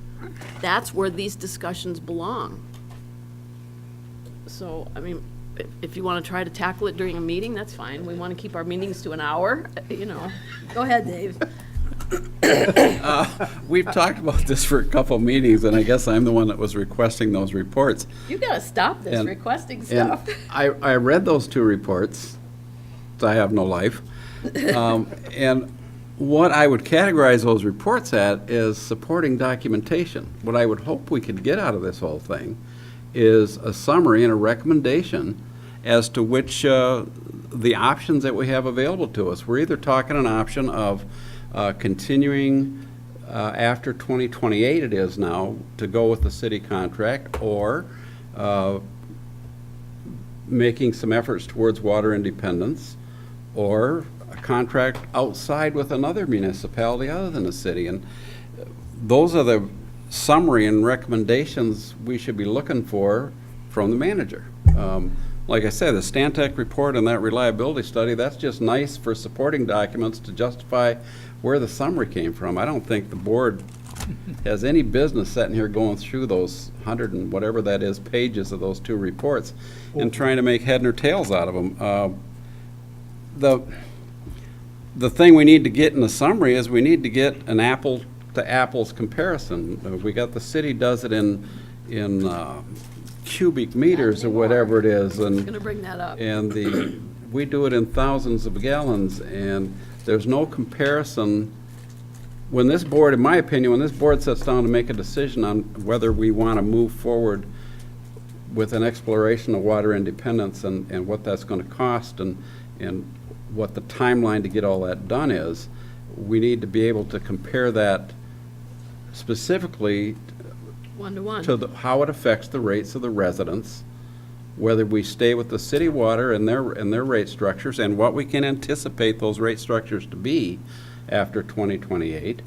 that's where these discussions belong. So, I mean, if you want to try to tackle it during a meeting, that's fine. We want to keep our meetings to an hour, you know. Go ahead, Dave. We've talked about this for a couple meetings, and I guess I'm the one that was requesting those reports. You got to stop this And- requesting And stuff. I read those two reports. I have no life. And what I would categorize those reports at is supporting documentation. What I would hope we could get out of this whole thing is a summary and a recommendation as to which the options that we have available to us. We're either talking an option of continuing after 2028, it is now, to go with the city contract, or making some efforts towards water independence, or a contract outside with another municipality other than the city. And those are the summary and recommendations we should be looking for from the manager. Like I said, the Stantec report and that reliability study, that's just nice for supporting documents to justify where the summary came from. I don't think the board has any business sitting here going through those 100 and whatever that is pages of those two reports and trying to make head nor tails out of them. The thing we need to get in the summary is we need to get an apple to apples comparison. We got the city does it in cubic meters or whatever it is, I'm and going to bring that up. we do it in thousands of gallons, and there's no comparison. When this board, in my opinion, when this board sits down to make a decision on whether we want to move forward with an exploration of water independence and what that's going to cost and what the timeline to get all that done is, we need to be able to compare that specifically One-to-one. to how it affects the rates of the residents, whether we stay with the city water and their rate structures, and what we can anticipate those rate structures to be after 2028,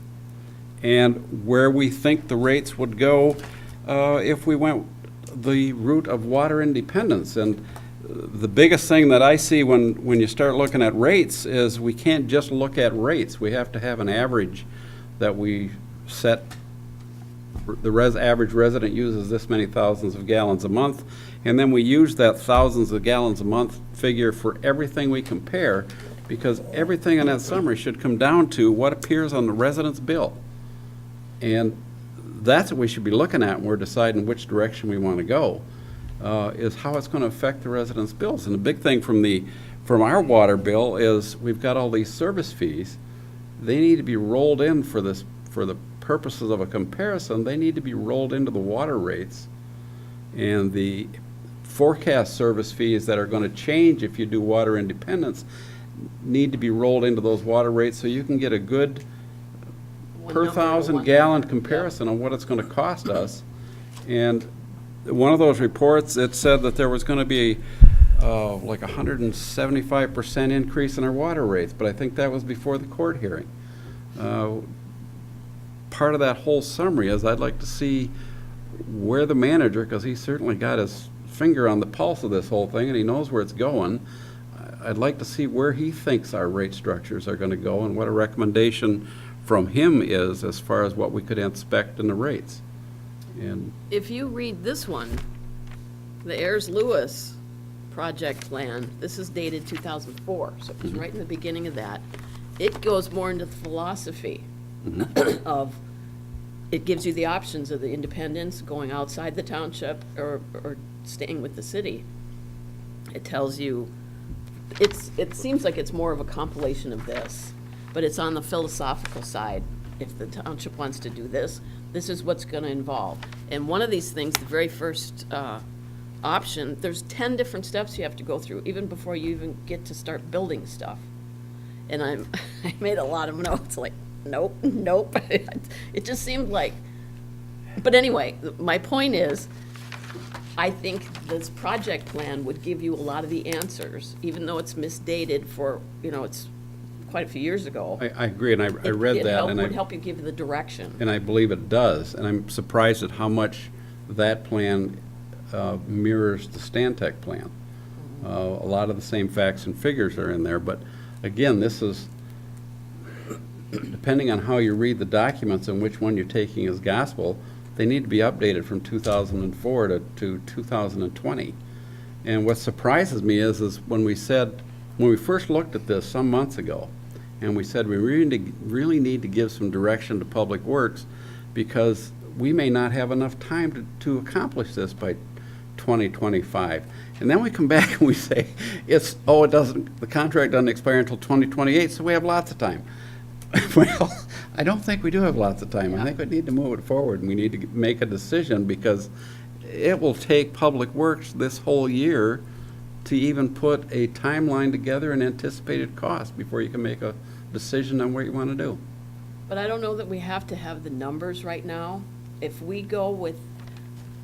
and where we think the rates would go if we went the route of water independence. And the biggest thing that I see when you start looking at rates is we can't just look at rates. We have to have an average that we set. The average resident uses this many thousands of gallons a month, and then we use that thousands of gallons a month figure for everything we compare, because everything in that summary should come down to what appears on the resident's bill. And that's what we should be looking at when we're deciding which direction we want to go, is how it's going to affect the residents' bills. And the big thing from our water bill is we've got all these service fees. They need to be rolled in for the purposes of a comparison. They need to be rolled into the water rates, and the forecast service fees that are going to change if you do water independence need to be rolled into those water rates, so you can get a good per 1,000 gallon comparison on what it's going to cost us. And one of those reports, it said that there was going to be like 175% increase in our water rates, but I think that was before the court hearing. part of that whole summary is I'd like to see where the manager, because he's certainly got his finger on the pulse of this whole thing and he knows where it's going. I'd like to see where he thinks our rate structures are going to go and what a recommendation from him is as far as what we could expect in the rates. And If you read this one, the Ayers-Lewis project plan, this is dated 2004, so it was right in the beginning of that. It goes more into the philosophy of, it gives you the options of the independence, going outside the township, or staying with the city. It tells you, it seems like it's more of a compilation of this, but it's on the philosophical side. If the township wants to do this, this is what's gonna involve. And one of these things, the very first option, there's 10 different steps you have to go through, even before you even get to start building stuff. And I made a lot of notes, like, nope, nope. It just seemed like, but anyway, my point is, I think this project plan would give you a lot of the answers, even though it's misdated for, it's quite a few years ago. I agree, and I read that, and It would help you give you the direction. and I believe it does, and I'm surprised at how much that plan mirrors the Stantec plan. A lot of the same facts and figures are in there, but again, this is, depending on how you read the documents and which one you're taking as gospel, they need to be updated from 2004 to 2020. And what surprises me is when we first looked at this some months ago, and we said we really need to give some direction to Public Works because we may not have enough time to accomplish this by 2025. And then we come back and we say, the contract doesn't expire until 2028, so we have lots of time. Well, I don't think we do have lots of time. I think we need to move it forward, and we need to make a decision because it will take Public Works this whole year to even put a timeline together and anticipated cost before you can make a decision on what you want to do. But I don't know that we have to have the numbers right now. If we go with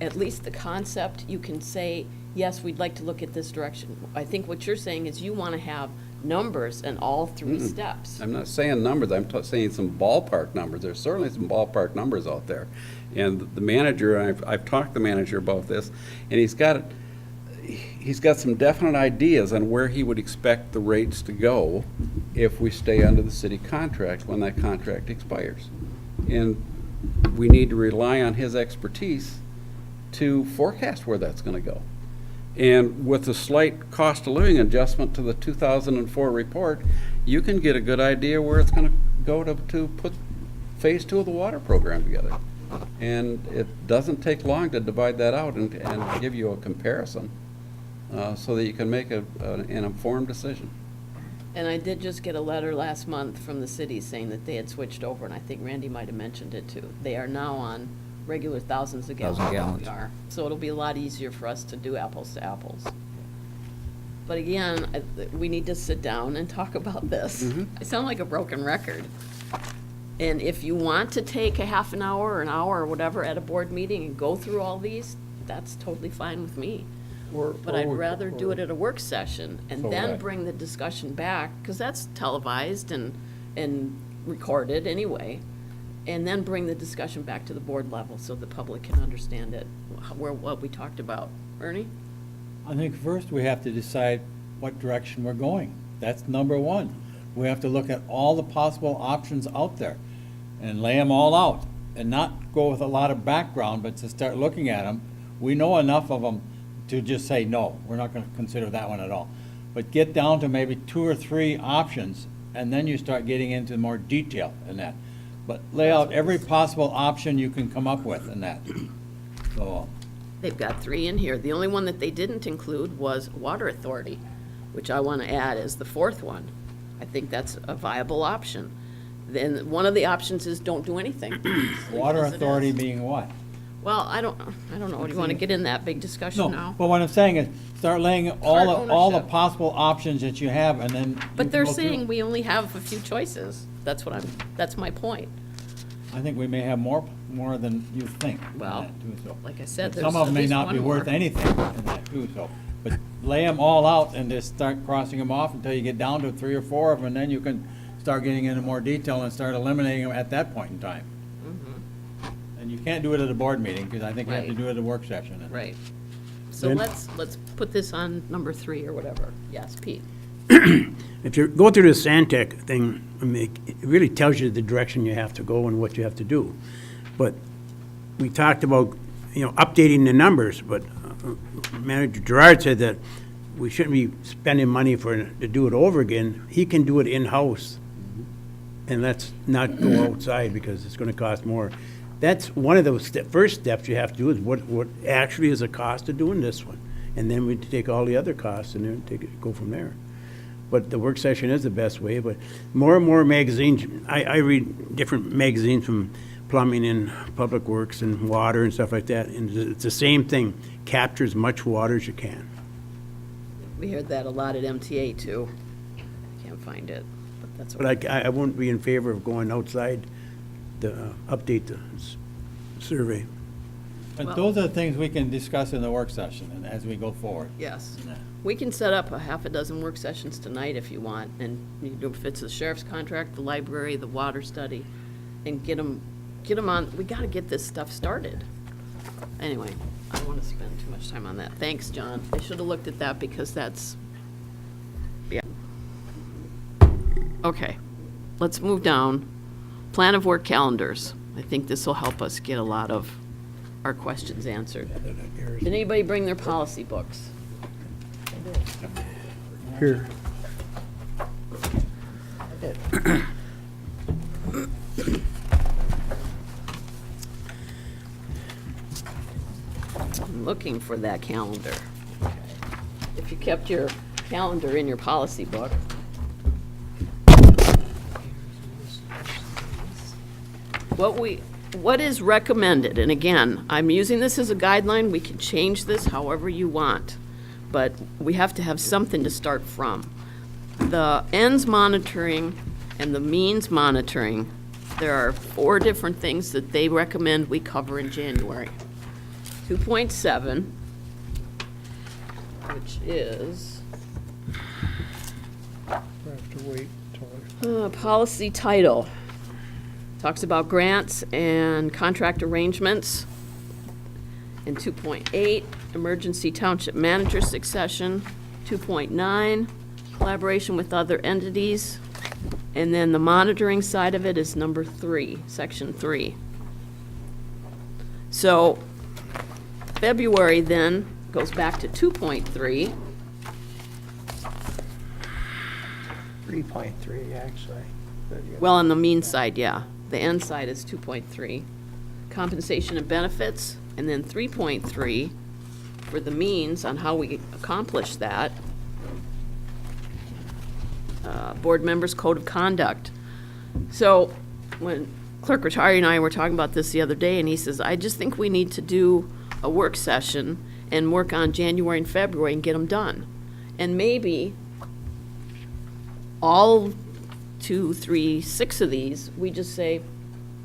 at least the concept, you can say, yes, we'd like to look at this direction. I think what you're saying is you want to have numbers in all three steps. I'm not saying numbers, I'm saying some ballpark numbers. There's certainly some ballpark numbers out there. And the manager, I've talked to the manager about this, and he's got some definite ideas on where he would expect the rates to go if we stay under the city contract when that contract expires. And we need to rely on his expertise to forecast where that's going to go. And with a slight cost of living adjustment to the 2004 report, you can get a good idea where it's going to go to put phase 2 of the water program together. And it doesn't take long to divide that out and give you a comparison so that you can make an informed decision. And I did just get a letter last month from the city saying that they had switched over, and I think Randy might have mentioned it too. They are now on regular thousands of gallons. 1,000 gallons. We are. So it'll be a lot easier for us to do apples to apples. But again, we need to sit down and talk about this. I sound like a broken record. And if you want to take a half an hour or an hour or whatever at a board meeting and go through all these, that's totally fine with me. But I'd rather do it at a work session and So then would I. bring the discussion back, because that's televised and recorded anyway, and then bring the discussion back to the board level so the public can understand it, what we talked about. Ernie? I think first we have to decide what direction we're going. That's number one. We have to look at all the possible options out there and lay them all out and not go with a lot of background, but to start looking at them. We know enough of them to just say, no, we're not going to consider that one at all. But get down to maybe 2 or 3 options, and then you start getting into more detail in that. But lay out every possible option you can come up with in that. So, They've got 3 in here. The only one that they didn't include was Water Authority, which I want to add as the 4th one. I think that's a viable option. Then one of the options is don't do anything. Water As it Authority is. being what? Well, I don't know. Do you want to get in that big discussion now? But what I'm saying is, start laying all the ownership. possible options that you have, and then. you But can they're go through saying them. we only have a few choices. That's my point. I think we may have more than you think. in Well, that, too, so. like I said, But there's some of at them may least not one be worth more. anything in that too, so. But lay them all out and just start crossing them off until you get down to 3 or 4 of them, and then you can start getting into more detail and start eliminating them at that point in time. And you can't do it at a board meeting, because I think we have to Right. do it at a work session. Right. So Then- let's put this on number 3 or whatever. Yes, Pete? If you go through the Sandtech thing, I mean, it really tells you the direction you have to go and what you have to do. But we talked about, updating the numbers, but Manager Gerard said that we shouldn't be spending money to do it over again. He can do it in-house. And let's not go outside because it's gonna cost more. That's one of those first steps you have to do, is what actually is the cost of doing this one? And then we take all the other costs and then go from there. But the work session is the best way, but more and more magazines, I read different magazines from plumbing and public works and water and stuff like that, and it's the same thing, capture as much water as you can. We heard that a lot at MTA too. Can't find it, but that's But okay. I wouldn't be in favor of going outside to update the survey. But Well- those are the things we can discuss in the work session and as we go forward. Yes. We can set up a half a dozen work sessions tonight if you want, and you do, if it's the sheriff's contract, the library, the water study, and get them on, we gotta get this stuff started. Anyway, I don't wanna spend too much time on that. Thanks, John. I should've looked at that because that's, yeah. Okay, let's move down. Plan of work calendars. I think this will help us get a lot of our questions answered. Did anybody bring their policy books? Here. I'm looking for that calendar. If you kept your calendar in your policy book. What is recommended, and again, I'm using this as a guideline, we can change this however you want, but we have to have something to start from. The ends monitoring and the means monitoring, there are 4 different things that they recommend we cover in January. 2.7, which is I have to wait till policy title. Talks about grants and contract arrangements. And 2.8, emergency township manager succession. 2.9, collaboration with other entities. And then the monitoring side of it is number 3, section 3. So February then goes back to 2.3. 3.3, actually. But, yeah. Well, on the mean side, yeah. The end side is 2.3. Compensation and benefits, and then 3.3 for the means on how we accomplish that. Board members' code of conduct. So when Clerk Rattari and I were talking about this the other day, and he says, I just think we need to do a work session and work on January and February and get them done. And maybe all 2, 3, 6 of these, we just say,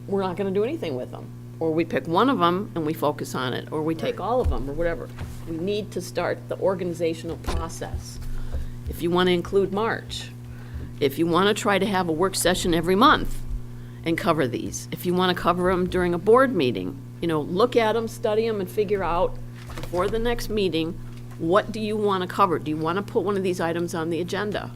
we're not gonna do anything with them. Or we pick one of them and we focus on it, or we take all of them, or whatever. We need to start the organizational process. If you wanna include March, if you wanna try to have a work session every month and cover these, if you wanna cover them during a board meeting, look at them, study them, and figure out before the next meeting, what do you wanna cover? Do you wanna put one of these items on the agenda?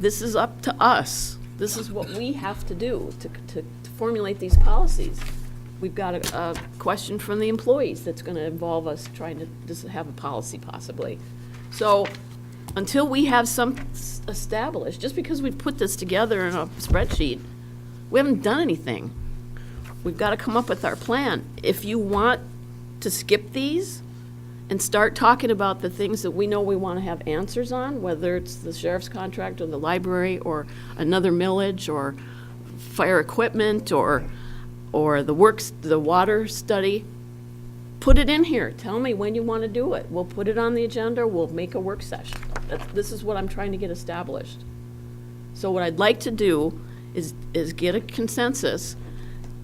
This is up to us. This is what we have to do to formulate these policies. We've got a question from the employees that's gonna involve us trying to just have a policy possibly. So, until we have some established, just because we put this together in a spreadsheet, we haven't done anything. We've gotta come up with our plan. If you want to skip these and start talking about the things that we know we wanna have answers on, whether it's the sheriff's contract or the library or another millage or fire equipment or the water study, put it in here. Tell me when you want to do it. We'll put it on the agenda, we'll make a work session. This is what I'm trying to get established. So what I'd like to do is get a consensus.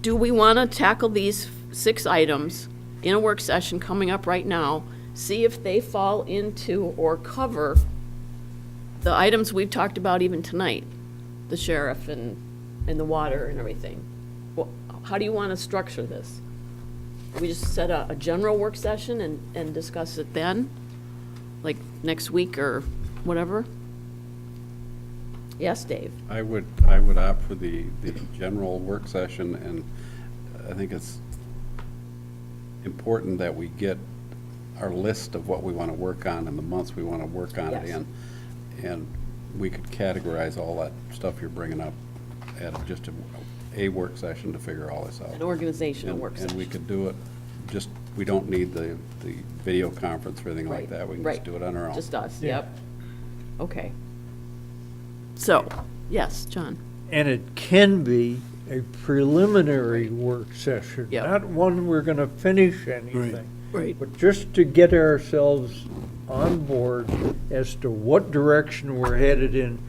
Do we want to tackle these 6 items in a work session coming up right now? See if they fall into or cover the items we've talked about even tonight, the sheriff and the water and everything. Well, how do you want to structure this? we just set a general work session and discuss it then? Like next week or whatever? Yes, Dave? I would opt for the general work session, and I think it's important that we get our list of what we want to work on and the months we want to work on it Yes. in. And we could categorize all that stuff you're bringing up at just a work session to figure all this out. An organizational work And session. we could do it, just, we don't need the video conference or anything like Right, that. We can right. just do it on our own. Just us, yep. Okay. So, yes, John? And it can be a preliminary work session, Yep. not one we're gonna finish anything. Right. But just to get ourselves on board as to what direction we're headed in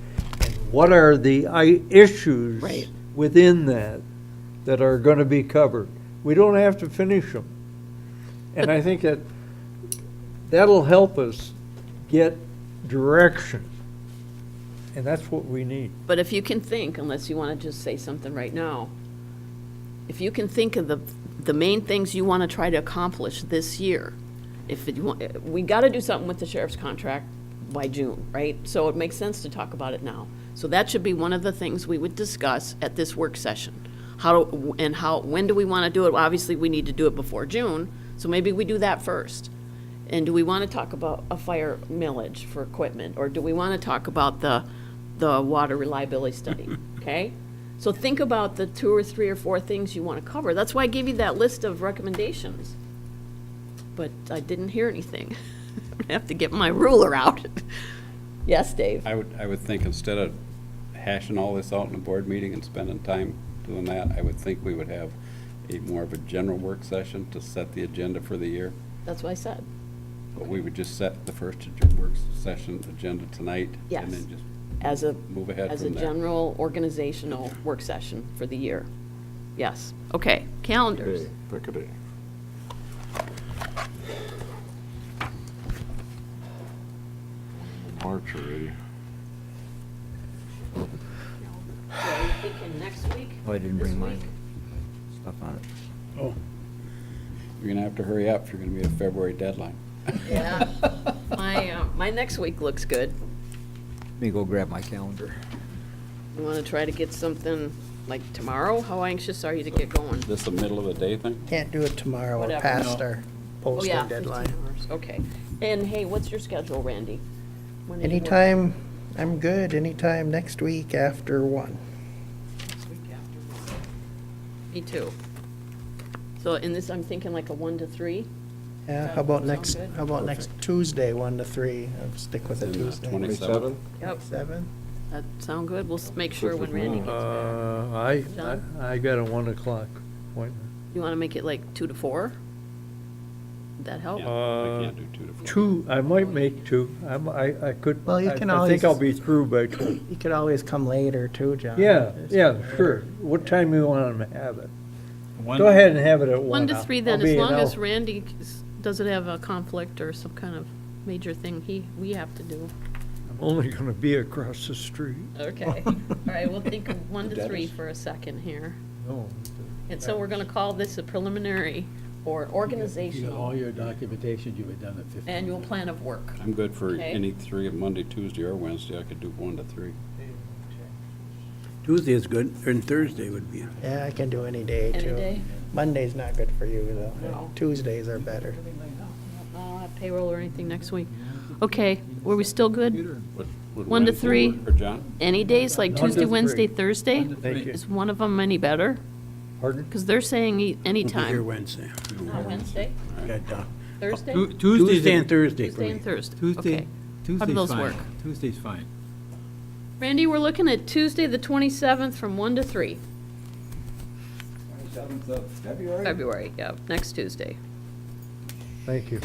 and what are the issues Right. within that are gonna be covered. We don't have to finish them. And I think that'll help us get direction. And that's what we need. But if you can think, unless you want to just say something right now, if you can think of the main things you want to try to accomplish this year, we got to do something with the sheriff's contract by June, right? So it makes sense to talk about it now. So that should be one of the things we would discuss at this work session. When do we want to do it? Well, obviously, we need to do it before June, so maybe we do that first. And do we want to talk about a fire millage for equipment? Or do we want to talk about the water reliability study, okay? So think about the 2 or 3 or 4 things you want to cover. That's why I gave you that list of recommendations. But I didn't hear anything. I have to get my ruler out. Yes, Dave? I would think instead of hashing all this out in a board meeting and spending time doing that, I would think we would have more of a general work session to set the agenda for the year. That's what I said. But we would just set the first work session agenda tonight. Yes. And then just As a, move ahead as a from there. general organizational work session for the year. Yes. Okay, calendars. Pick a day. March already. So are you thinking next week? Oh, I didn't This bring my week? stuff on it. Oh, You're gonna have to hurry up if you're gonna be a February deadline. Yeah. My next week looks good. Let me go grab my calendar. You want to try to get something like tomorrow? How anxious are you to get going? This a middle of the day thing? Can't do it tomorrow, we're Whatever. past our Oh, yeah, posting deadline. 15 hours. Okay. And hey, what's your schedule, Randy? When are you working? Anytime, I'm good, anytime next week after 1. Next week after work. Me too. So in this, I'm thinking like a 1 to 3? Yeah, That how about sound next, good? how about next Tuesday, 1 to 3? I'll stick with a Tuesday. 27th? Yep, 7? that sound good. We'll make sure when Randy gets back. John? I got a 1 o'clock appointment. You want to make it like 2 to 4? Would that help? Yeah, I can't do 2 to 4. 2, I might make 2. I could, Well, you I can I think always- I'll be through by 2. You could always come later too, John. Yeah, It's yeah, whatever. sure. What time you want them to have it? One- Go ahead and have it at 1. 1 to 3 then, I'll be as an long as hour. Randy doesn't have a conflict or some kind of major thing we have to do. I'm only gonna be across the street. Okay. All right, we'll think of 1 to 3 for a second here. No. And so we're going to call this a preliminary or You got organizational all your documentation you've done at 15. annual plan of work. I'm good for Okay. any 3, Monday, Tuesday, or Wednesday. I could do 1 to 3. Tuesday is good, and Thursday would be. Yeah, I can do any day Any too. day? Monday's not good for you though. No. Tuesdays are better. I don't have payroll or anything next week. Okay, were we still good? Would 1 to Wednesday 3? work for John? Any days, like 1 to Tuesday, 3. Wednesday, Thursday? Thank you. Is one of them any better? Pardon? Because they're saying We'll be here anytime. Wednesday. Not Wednesday? Got, Thursday? Tuesday and Thursday for Tuesday me. and Thursday, Tuesday, okay. Tuesday's those fine. work? Tuesday's fine. Randy, we're looking at Tuesday, the 27th, from 1 to 3, 27th of February? February, yeah, next Tuesday. Thank you.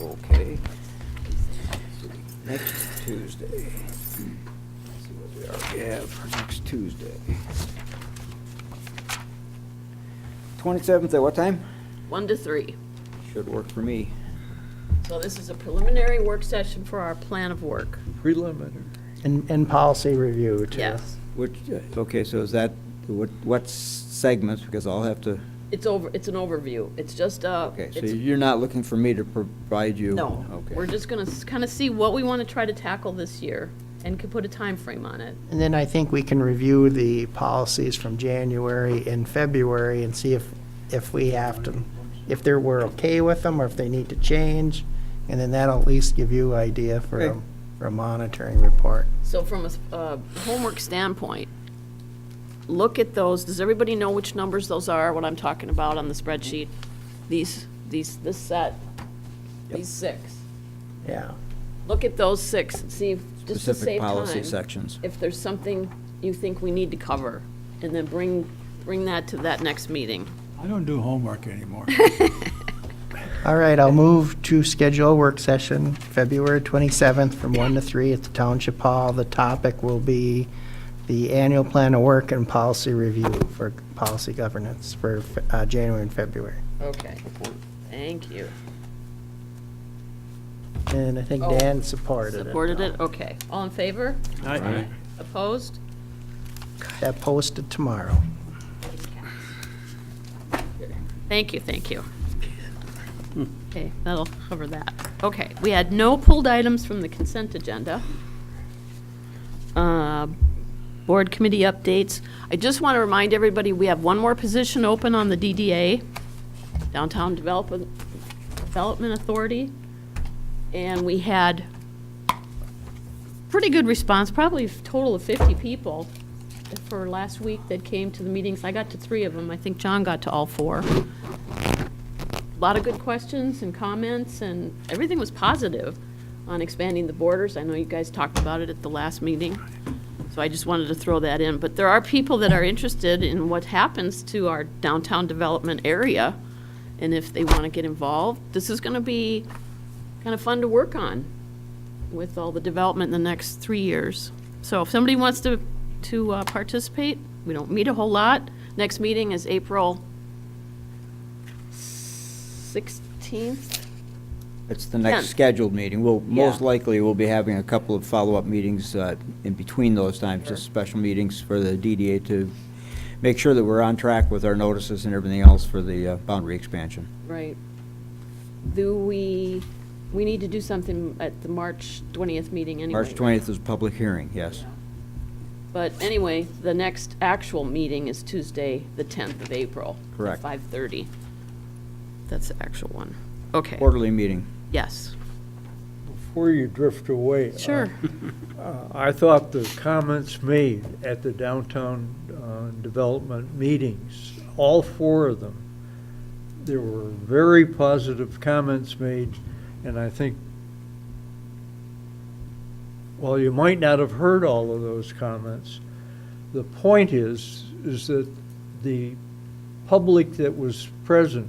Okay. Next Tuesday. Let's see what we already have for next Tuesday. 27th at what time? 1 to 3. Should work for me. So this is a preliminary work session for our plan of work. Preliminary. And policy review too. Yes. Which, okay, so is that, what segments, because I'll have to It's an overview. It's just, Okay, so it's, you're not looking for me to provide you? no. Okay. We're just gonna kind of see what we want to try to tackle this year and could put a time frame on it. And then I think we can review the policies from January and February and see if we have to, if we're okay with them or if they need to change. And then that'll at least give you an idea for Okay. a monitoring report. So from a homework standpoint, look at those. Does everybody know which numbers those are, what I'm talking about on the spreadsheet? This set, these 6. Yeah. Look at those 6 and see, if just to Specific save policy time, sections. if there's something you think we need to cover, and then bring that to that next meeting. I don't do homework anymore. All right, I'll move to schedule a work session, February 27th from 1 to 3 at the Township Hall. The topic will be the annual plan of work and policy review for policy governance for January and February. Okay. Thank you. And I think Oh, Dan supported it. Supported it? Okay. All in favor? Aye. Opposed? That posted tomorrow. Thank you. Okay, that'll cover that. Okay, we had no pulled items from the consent agenda. Board committee updates. I just want to remind everybody, we have one more position open on the DDA, Downtown Development Authority. And we had pretty good response, probably a total of 50 people for last week that came to the meetings. I got to 3 of them. I think John got to all 4. A lot of good questions and comments, and everything was positive on expanding the borders. I know you guys talked about it at the last meeting, so I just wanted to throw that in. But there are people that are interested in what happens to our downtown development area, and if they want to get involved. This is going to be kind of fun to work on with all the development in the next 3 years. So if somebody wants to participate, we don't meet a whole lot. Next meeting is April 16th. It's the next 10th. scheduled meeting. Most Yeah. likely, we'll be having a couple of follow-up meetings in between those times, just special meetings for the DDA to make sure that we're on track with our notices and everything else for the boundary expansion. Right. Do we need to do something at the March 20th meeting anyway? March 20th is public hearing, yes. But anyway, the next actual meeting is Tuesday, the 10th of April. Correct. At 5:30. That's the actual one. Okay, Quarterly meeting. yes. Before you drift away. Sure. I thought the comments made at the downtown development meetings, all 4 of them, there were very positive comments made, and I think, well, you might not have heard all of those comments. The point is that the public that was present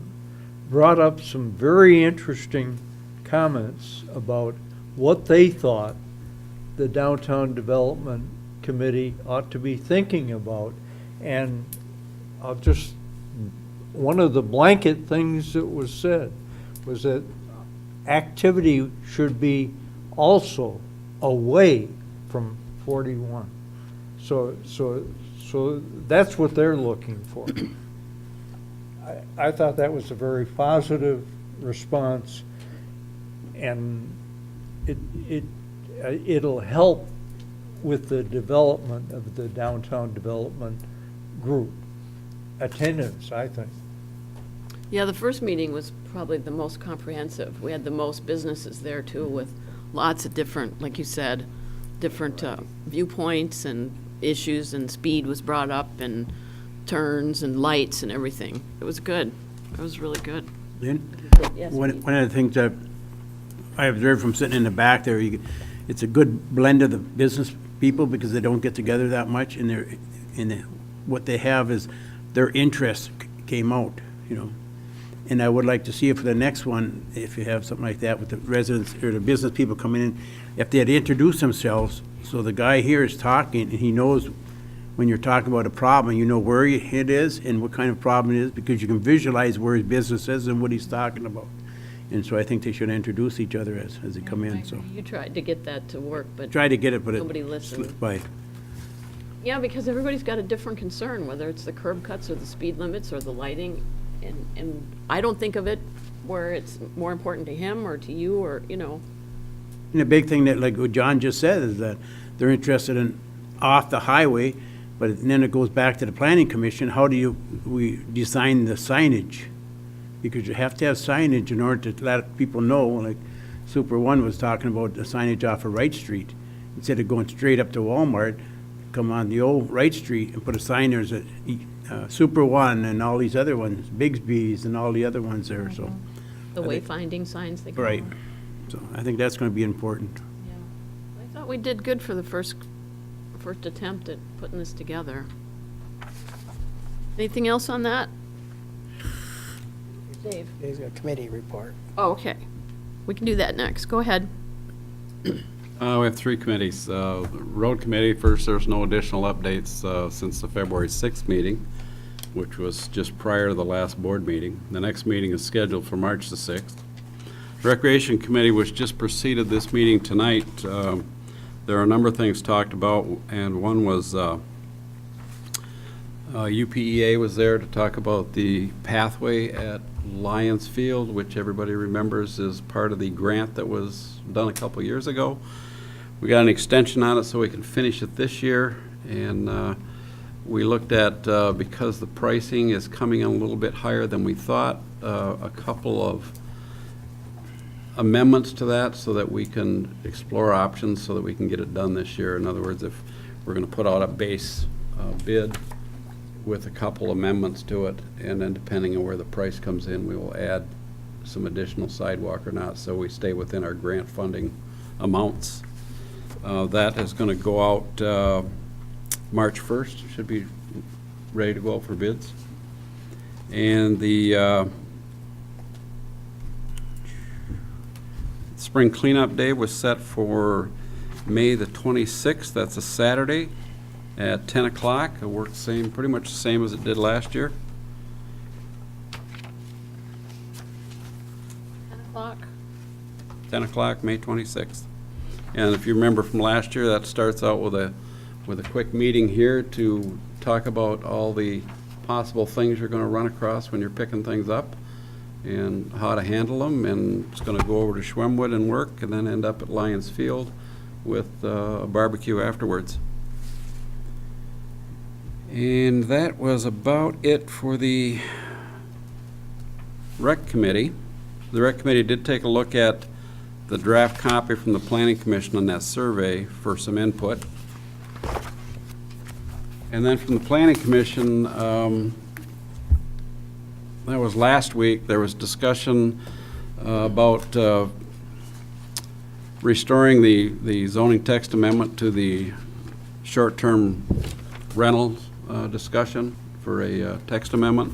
brought up some very interesting comments about what they thought the Downtown Development Committee ought to be thinking about. And I'll just, one of the blanket things that was said was that activity should be also away from 41. So that's what they're looking for. I thought that was a very positive response, and it'll help with the development of the downtown development group. Attendance, I think. Yeah, the first meeting was probably the most comprehensive. We had the most businesses there too, with lots of different, like you said, different viewpoints and issues, and speed was brought up, and turns and lights and everything. It was good. It was really good. Lynn? Yes, One Pete? of the things that I observed from sitting in the back there, it's a good blend of the business people because they don't get together that much, and what they have is their interests came out, you know. And I would like to see if for the next one, if you have something like that with the residents or the business people coming in, if they'd introduce themselves, so the guy here is talking and he knows when you're talking about a problem, you know where it is and what kind of problem it is, because you can visualize where his business is and what he's talking about. And so I think they should introduce each other as they come in, so. You tried to get that to work, but Try to get it, but it nobody listened. slipped by. Yeah, because everybody's got a different concern, whether it's the curb cuts or the speed limits or the lighting. and I don't think of it where it's more important to him or to you or, you know. And the big thing that, like what John just said, is that they're interested in off the highway, but then it goes back to the planning commission, how do we design the signage? Because you have to have signage in order to let people know, like Super One was talking about the signage off of Wright Street. Instead of going straight up to Walmart, come on the old Wright Street and put a sign there's a Super One and all these other ones, Bigsby's and all the other ones there, so. The I think- wayfinding signs they call Right. them. So I think that's gonna be important. Yeah. I thought we did good for the first attempt at putting this together. Anything else on that? Dave? He's got a committee report. Oh, okay. We can do that next. Go ahead. We have three committees. Road Committee, first, there's no additional updates since the February 6th meeting, which was just prior to the last board meeting. The next meeting is scheduled for March the 6th. Recreation Committee, which just preceded this meeting tonight, there are a number of things talked about, and one was UPEA was there to talk about the pathway at Lions Field, which everybody remembers is part of the grant that was done a couple years ago. We got an extension on it so we can finish it this year, and we looked at, because the pricing is coming in a little bit higher than we thought, a couple of amendments to that so that we can explore options so that we can get it done this year. In other words, if we're going to put out a base bid with a couple amendments to it, and then depending on where the price comes in, we will add some additional sidewalk or not, so we stay within our grant funding amounts. That is going to go out March 1st, should be ready to go out for bids. And the Spring Cleanup Day was set for May the 26th, that's a Saturday, at 10 o'clock. It worked pretty much the same as it did last year. 10 o'clock. 10 o'clock, May 26th. And if you remember from last year, that starts out with a quick meeting here to talk about all the possible things you're going to run across when you're picking things up and how to handle them. And it's going to go over to Schwemmwood and work, and then end up at Lions Field with a barbecue afterwards. And that was about it for the Rec Committee. The Rec Committee did take a look at the draft copy from the Planning Commission on that survey for some input. And then from the Planning Commission, that was last week, there was discussion about restoring the zoning text amendment to the short-term rental discussion for a text amendment.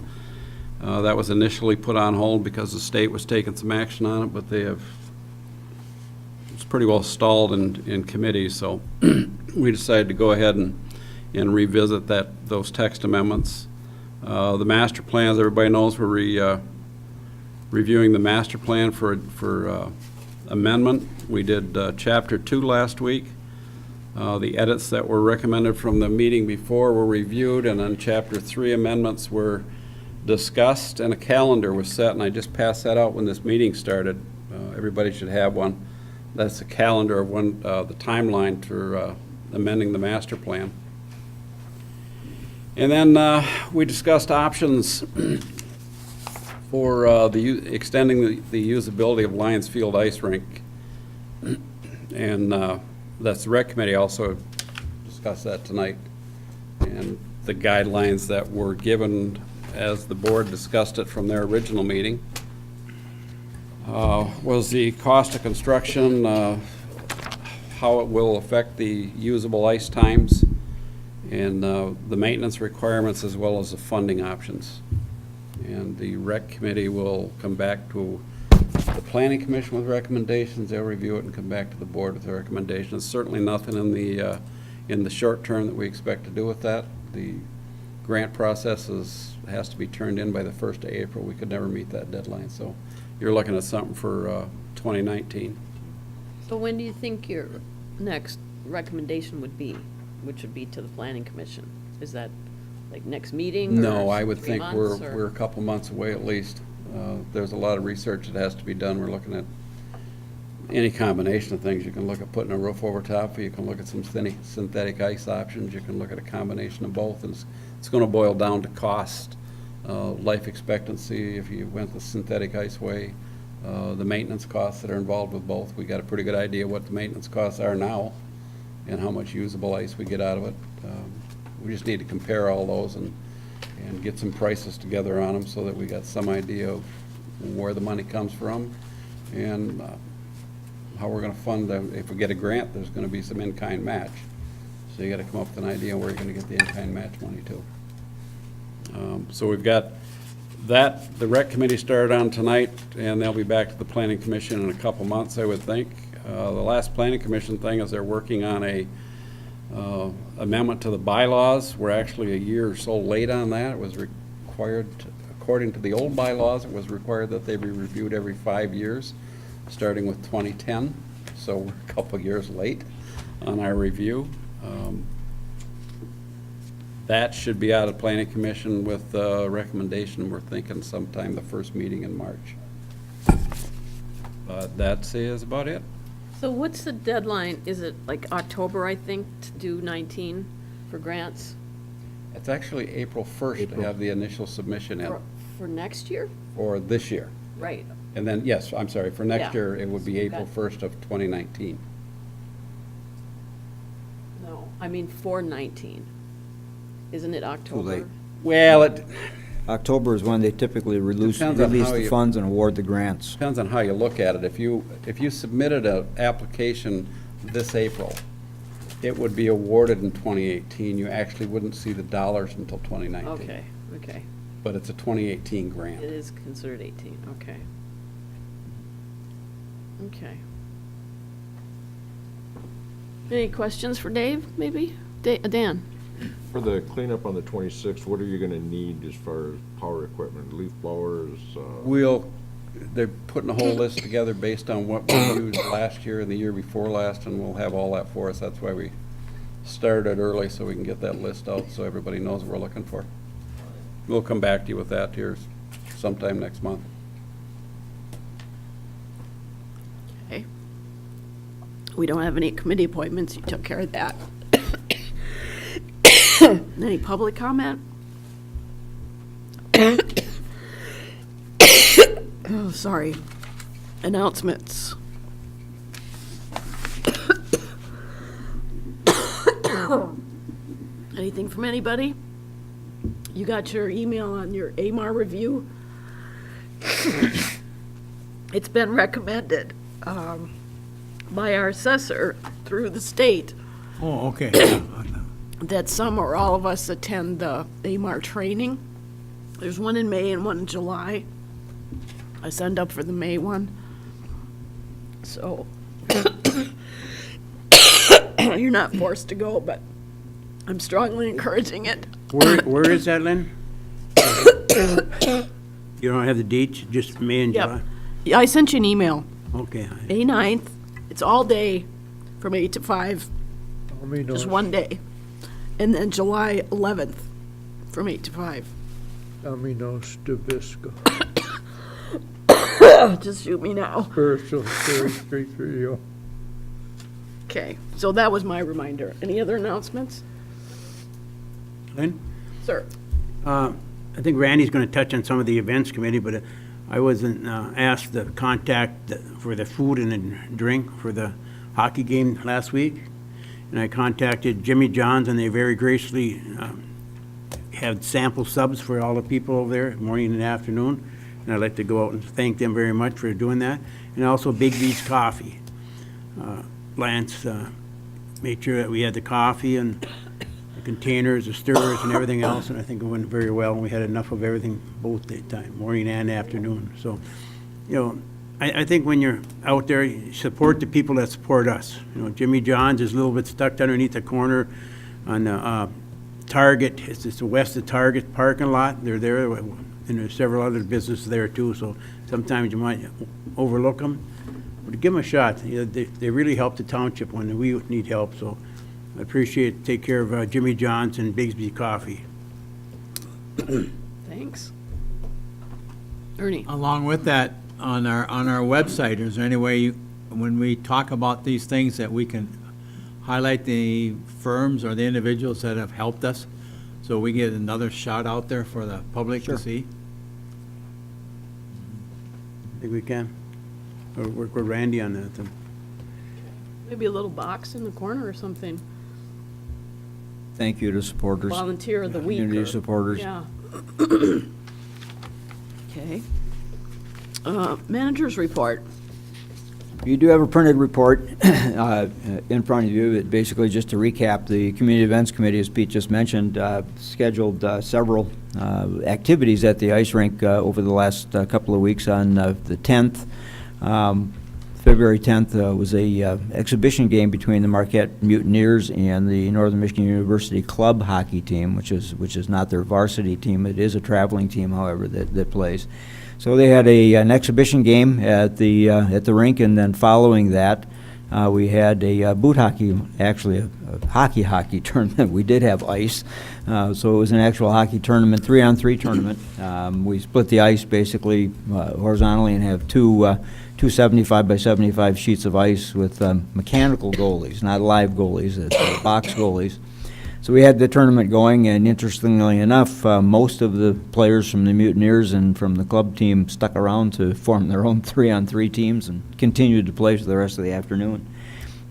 That was initially put on hold because the state was taking some action on it, but it's pretty well stalled in committee, so we decided to go ahead and revisit those text amendments. The master plans, everybody knows we're reviewing the master plan for amendment. We did Chapter 2 last week. The edits that were recommended from the meeting before were reviewed, and then Chapter 3 amendments were discussed, and a calendar was set, and I just passed that out when this meeting started. Everybody should have one. That's a calendar of when the timeline for amending the master plan. And then we discussed options for extending the usability of Lions Field Ice Rink. And that's the Rec Committee also discussed that tonight. And the guidelines that were given as the board discussed it from their original meeting was the cost of construction, how it will affect the usable ice times, and the maintenance requirements, as well as the funding options. And the Rec Committee will come back to the Planning Commission with recommendations. They'll review it and come back to the board with the recommendations. Certainly nothing in the short term that we expect to do with that. The grant process has to be turned in by the 1st of April. We could never meet that deadline, so you're looking at something for 2019. So when do you think your next recommendation would be, which would be to the Planning Commission? Is that Like next meeting? or No, I would 3 think months, or- we're a couple months away at least. There's a lot of research that has to be done. We're looking at any combination of things. You can look at putting a roof over top, or you can look at some synthetic ice options. You can look at a combination of both, and it's going to boil down to cost, life expectancy if you went the synthetic ice way, the maintenance costs that are involved with both. We got a pretty good idea what the maintenance costs are now and how much usable ice we get out of it. We just need to compare all those and get some prices together on them so that we got some idea of where the money comes from and how we're gonna fund them. If we get a grant, there's gonna be some in-kind match. So you gotta come up with an idea where you're gonna get the in-kind match money to. So we've got that, the rec committee started on tonight, and they'll be back to the planning commission in a couple months, I would think. The last planning commission thing is they're working on a amendment to the bylaws. We're actually a year or so late on that. It was required, according to the old bylaws, it was required that they be reviewed every 5 years, starting with 2010. So we're a couple of years late on our review. That should be out of planning commission with a recommendation. We're thinking sometime the first meeting in March. But that is about it. So what's the deadline? Is it like October, I think, to do 19 for grants? It's actually April 1st to have the initial submission in For next year? for this year. Right. And then, yes, I'm sorry, for next Yeah. year, it would be April Got it. 1st of 2019. No, I mean for 19. Isn't it October? late. Well, October is when they typically release Depends on how the you- funds and award the grants. depends on how you look at it. If you submitted an application this April, it would be awarded in 2018. You actually wouldn't see the dollars until 2019. Okay. But it's a 2018 grant. It is considered 18, okay. Okay. Any questions for Dave, maybe? Dan? For the cleanup on the 26th, what are you gonna need as far as power equipment, leaf blowers? They're putting a whole list together based on what we used last year and the year before last, and we'll have all that for us. That's why we started early, so we can get that list out so everybody knows what we're looking for. We'll come back to you with that here sometime next month. Okay. We don't have any committee appointments, you took care of that. Any public comment? Oh, sorry. Announcements. Anything from anybody? You got your email on your AMAR review? It's been recommended by our assessor through the state Oh, okay. that some or all of us attend the AMAR training. There's one in May and one in July. I signed up for the May one. So you're not forced to go, but I'm strongly encouraging it. Where is that, Lynn? You don't have the dates, just May and Yep. July? Yeah, I sent you an email. Okay. May 9th, it's all day from 8 to 5, Let me know. just one day. And then July 11th from 8 to 5. Let me know, Stavisco. Just shoot me now. Spiritual Series 330. Okay, so that was my reminder. Any other announcements? Lynn? Sir? I think Randy's going to touch on some of the events committee, but I wasn't asked to contact for the food and the drink for the hockey game last week. And I contacted Jimmy John's, and they very graciously had sample subs for all the people over there, morning and afternoon. And I'd like to go out and thank them very much for doing that. And also Big B's Coffee. Lance made sure that we had the coffee and the containers, the stirrers, and everything else, and I think it went very well. We had enough of everything both daytime, morning and afternoon. So, you know, I think when you're out there, you support the people that support us. You know, Jimmy John's is a little bit stuck underneath the corner on the Target. It's the west of Target parking lot. They're there, and there's several other businesses there too, so sometimes you might overlook them. But give them a shot. You know, they really help the township when we need help, so I appreciate it. Take care of Jimmy John's and Bigsby Coffee. Thanks. Ernie? Along with that, on our website, is there any way, when we talk about these things, that we can highlight the firms or the individuals that have helped us, so we get another shout out there for the public to see? I think we can. Or work with Randy on that. Maybe a little box in the corner or something. Thank you to supporters. Volunteer of the week. Community or- supporters. Yeah. Okay. Managers report. You do have a printed report in front of you. It basically, just to recap, the Community Events Committee, as Pete just mentioned, scheduled several activities at the ice rink over the last couple of weeks. On the 10th, February 10th, was a exhibition game between the Marquette Mutineers and the Northern Michigan University Club hockey team, which is not their varsity team. It is a traveling team, however, that plays. So they had an exhibition game at the rink, and then following that, we had a boot hockey, actually a hockey tournament. We did have ice, so it was an actual hockey tournament, 3-on-3 tournament. We split the ice basically horizontally and have two 75 by 75 sheets of ice with mechanical goalies, not live goalies, it's box goalies. So we had the tournament going, and interestingly enough, most of the players from the Mutineers and from the club team stuck around to form their own 3-on-3 teams and continued to play for the rest of the afternoon.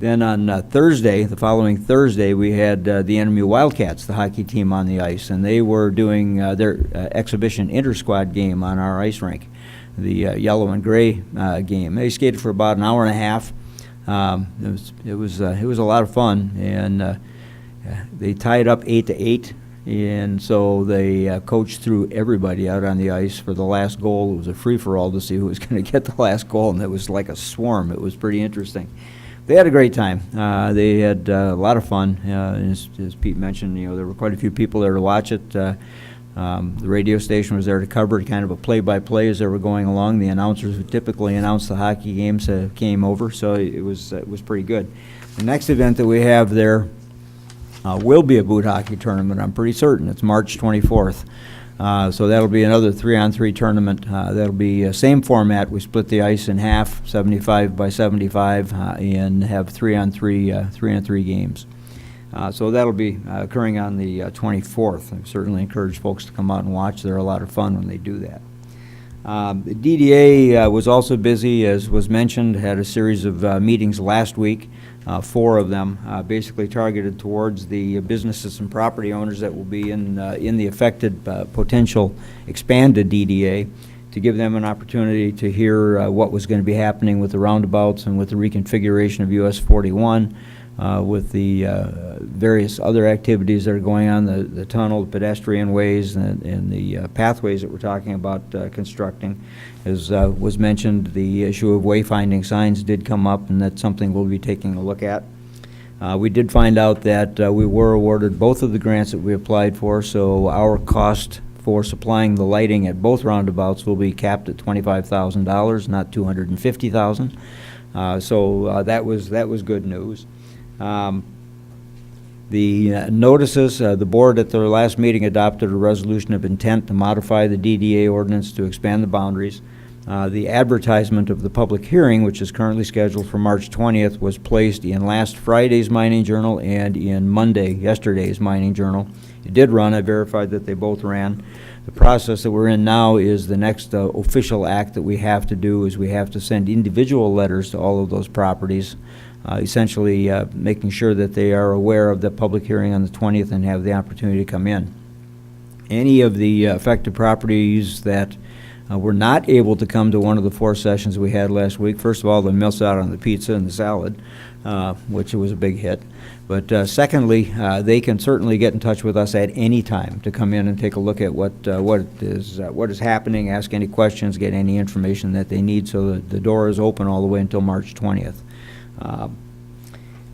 Then on Thursday, the following Thursday, we had the NMU Wildcats, the hockey team, on the ice, and they were doing their exhibition inter-squad game on our ice rink, the yellow and gray game. They skated for about an hour and a half. It was a lot of fun, and they tied up 8-8, and so they coached through everybody out on the ice for the last goal. It was a free-for-all to see who was going to get the last goal, and it was like a swarm. It was pretty interesting. They had a great time. They had a lot of fun. As Pete mentioned, there were quite a few people there to watch it. The radio station was there to cover it, kind of a play-by-play as they were going along. The announcers who typically announce the hockey games came over, so it was pretty good. The next event that we have there will be a boot hockey tournament, I'm pretty certain. It's March 24th. So that'll be another 3-on-3 tournament. That'll be same format. We split the ice in half, 75 by 75, and have 3-on-3 games. So that'll be occurring on the 24th. I certainly encourage folks to come out and watch. They're a lot of fun when they do that. The DDA was also busy, as was mentioned, had a series of meetings last week. 4 of them basically targeted towards the businesses and property owners that will be in the affected potential expanded DDA, to give them an opportunity to hear what was going to be happening with the roundabouts and with the reconfiguration of US 41, with the various other activities that are going on, the tunnel, the pedestrian ways, and the pathways that we're talking about constructing. As was mentioned, the issue of wayfinding signs did come up, and that's something we'll be taking a look at. We did find out that we were awarded both of the grants that we applied for, so our cost for supplying the lighting at both roundabouts will be capped at $25,000, not $250,000. So that was good news. The notices, the board at their last meeting adopted a resolution of intent to modify the DDA ordinance to expand the boundaries. The advertisement of the public hearing, which is currently scheduled for March 20th, was placed in last Friday's Mining Journal and in yesterday's Mining Journal. It did run. I verified that they both ran. The process that we're in now is the next official act that we have to do is we have to send individual letters to all of those properties, essentially making sure that they are aware of the public hearing on the 20th and have the opportunity to come in. Any of the affected properties that were not able to come to one of the 4 sessions we had last week, first of all, they missed out on the pizza and the salad, which was a big hit. But secondly, they can certainly get in touch with us at any time to come in and take a look at what is happening, ask any questions, get any information that they need, so that the door is open all the way until March 20th.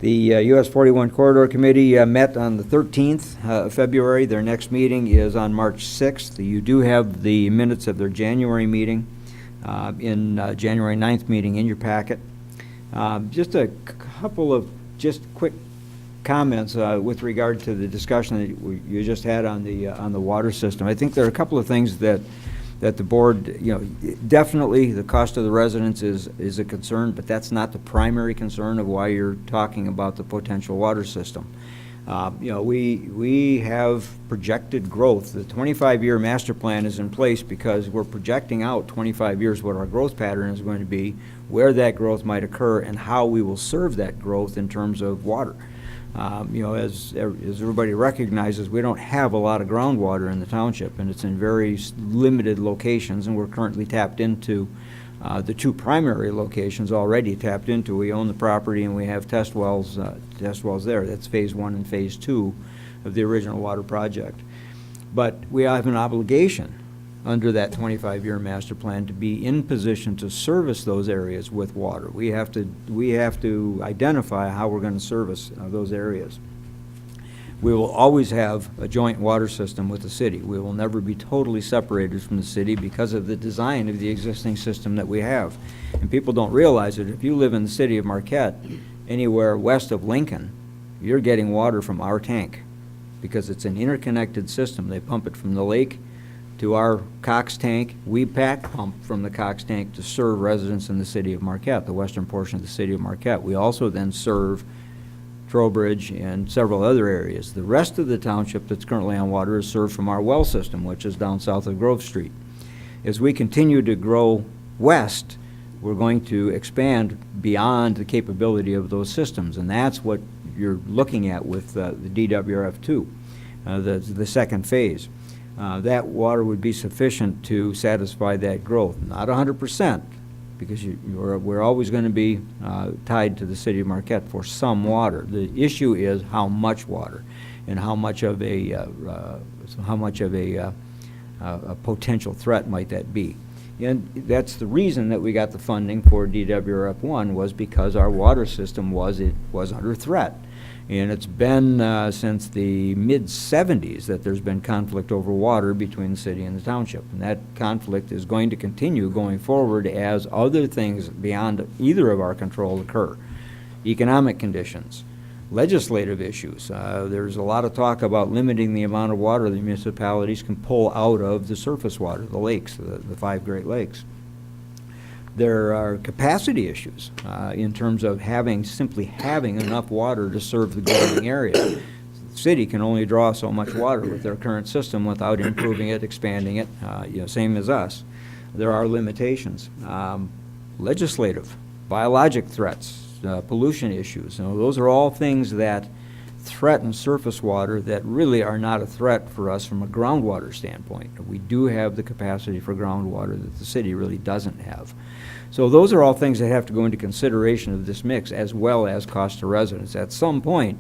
The US 41 Corridor Committee met on the 13th of February. Their next meeting is on March 6th. You do have the minutes of their January meeting, January 9th meeting in your packet. Just a couple of quick comments with regard to the discussion that you just had on the water system. I think there are a couple of things that the board, definitely the cost of the residents is a concern, but that's not the primary concern of why you're talking about the potential water system. We have projected growth. The 25-year master plan is in place because we're projecting out 25 years what our growth pattern is going to be, where that growth might occur, and how we will serve that growth in terms of water. As everybody recognizes, we don't have a lot of groundwater in the township, and it's in very limited locations, and we're currently tapped into the two primary locations already tapped into. We own the property and we have test wells there. That's phase 1 and phase 2 of the original water project. But we have an obligation under that 25-year master plan to be in position to service those areas with water. We have to identify how we're going to service those areas. We will always have a joint water system with the city. We will never be totally separated from the city because of the design of the existing system that we have. And people don't realize it. If you live in the city of Marquette, anywhere west of Lincoln, you're getting water from our tank because it's an interconnected system. They pump it from the lake to our Cox tank. We pump from the Cox tank to serve residents in the city of Marquette, the western portion of the city of Marquette. We also then serve Trowbridge and several other areas. The rest of the township that's currently on water is served from our well system, which is down south of Grove Street. As we continue to grow west, we're going to expand beyond the capability of those systems, and that's what you're looking at with the DWRF2, the second phase. That water would be sufficient to satisfy that growth. Not 100%, because we're always going to be tied to the city of Marquette for some water. The issue is how much water and how much of a potential threat might that be. And that's the reason that we got the funding for DWRF1, was because our water system was under threat. And it's been since the mid-'70s that there's been conflict over water between the city and the township. And that conflict is going to continue going forward as other things beyond either of our control occur. Economic conditions, legislative issues. There's a lot of talk about limiting the amount of water the municipalities can pull out of the surface water, the lakes, the 5 Great Lakes. There are capacity issues in terms of simply having enough water to serve the growing area. The city can only draw so much water with their current system without improving it, expanding it, same as us. There are limitations. Legislative, biologic threats, pollution issues. Those are all things that threaten surface water that really are not a threat for us from a groundwater standpoint. We do have the capacity for groundwater that the city really doesn't have. So those are all things that have to go into consideration of this mix, as well as cost to residents. At some point,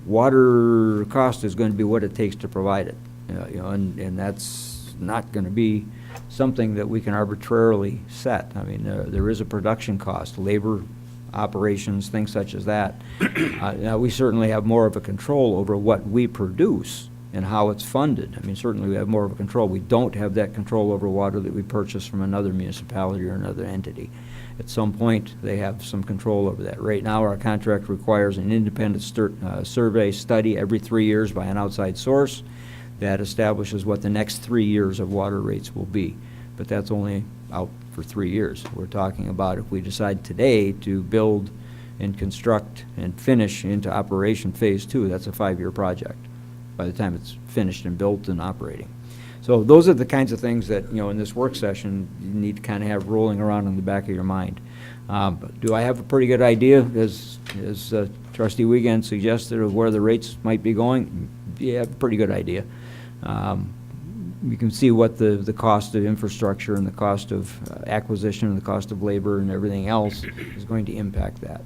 water cost is going to be what it takes to provide it, and that's not going to be something that we can arbitrarily set. I mean, there is a production cost, labor, operations, things such as that. Now, we certainly have more of a control over what we produce and how it's funded. I mean, certainly we have more of a control. We don't have that control over water that we purchase from another municipality or another entity. At some point, they have some control over that. Right now, our contract requires an independent survey study every 3 years by an outside source that establishes what the next 3 years of water rates will be. But that's only out for 3 years. We're talking about if we decide today to build and construct and finish into operation phase 2, that's a 5-year project by the time it's finished and built and operating. So those are the kinds of things that, in this work session, you need to kind of have rolling around in the back of your mind. Do I have a pretty good idea, as Trustee Wiegand suggested, of where the rates might be going? Yeah, pretty good idea. You can see what the cost of infrastructure and the cost of acquisition and the cost of labor and everything else is going to impact that.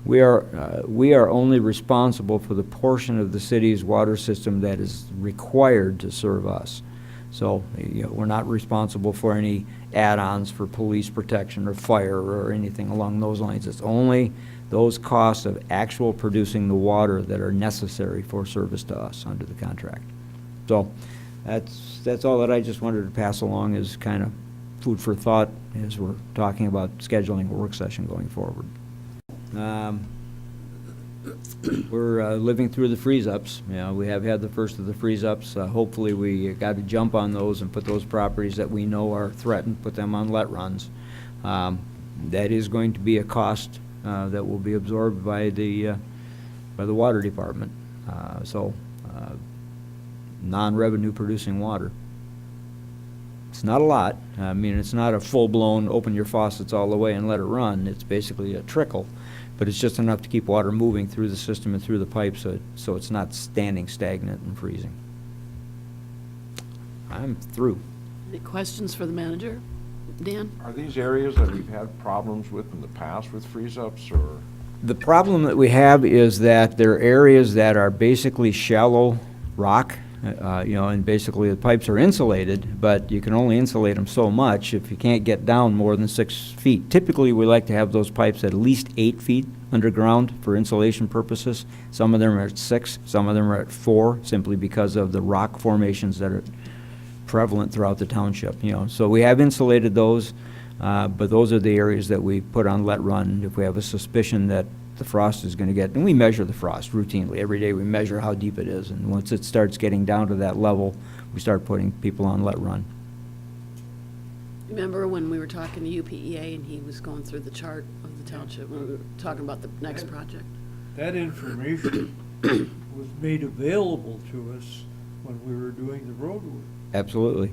We are only responsible for the portion of the city's water system that is required to serve us. So we're not responsible for any add-ons for police protection or fire or anything along those lines. It's only those costs of actual producing the water that are necessary for service to us under the contract. So that's all that I just wanted to pass along as kind of food for thought as we're talking about scheduling a work session going forward. we're living through the freeze-ups. You know, we have had the first of the freeze-ups. Hopefully, we got to jump on those and put those properties that we know are threatened, put them on let runs. That is going to be a cost that will be absorbed by the water department. Non-revenue producing water. It's not a lot. I mean, it's not a full-blown open your faucets all the way and let it run. It's basically a trickle, but it's just enough to keep water moving through the system and through the pipes so it's not standing stagnant and freezing. I'm through. Any questions for the manager? Dan? Are these areas that we've had problems with in the past with freeze-ups, or? The problem that we have is that there are areas that are basically shallow rock, and basically the pipes are insulated, but you can only insulate them so much if you can't get down more than 6 feet. Typically, we like to have those pipes at least 8 feet underground for insulation purposes. Some of them are at 6, some of them are at 4, simply because of the rock formations that are prevalent throughout the township. So we have insulated those, but those are the areas that we put on let run if we have a suspicion that the frost is going to get, and we measure the frost routinely. Every day we measure how deep it is, and once it starts getting down to that level, we start putting people on let run. Remember when we were talking to UPEA and he was going through the chart of the township when we were talking about the next project? That information was made available to us when we were doing the road work. Absolutely.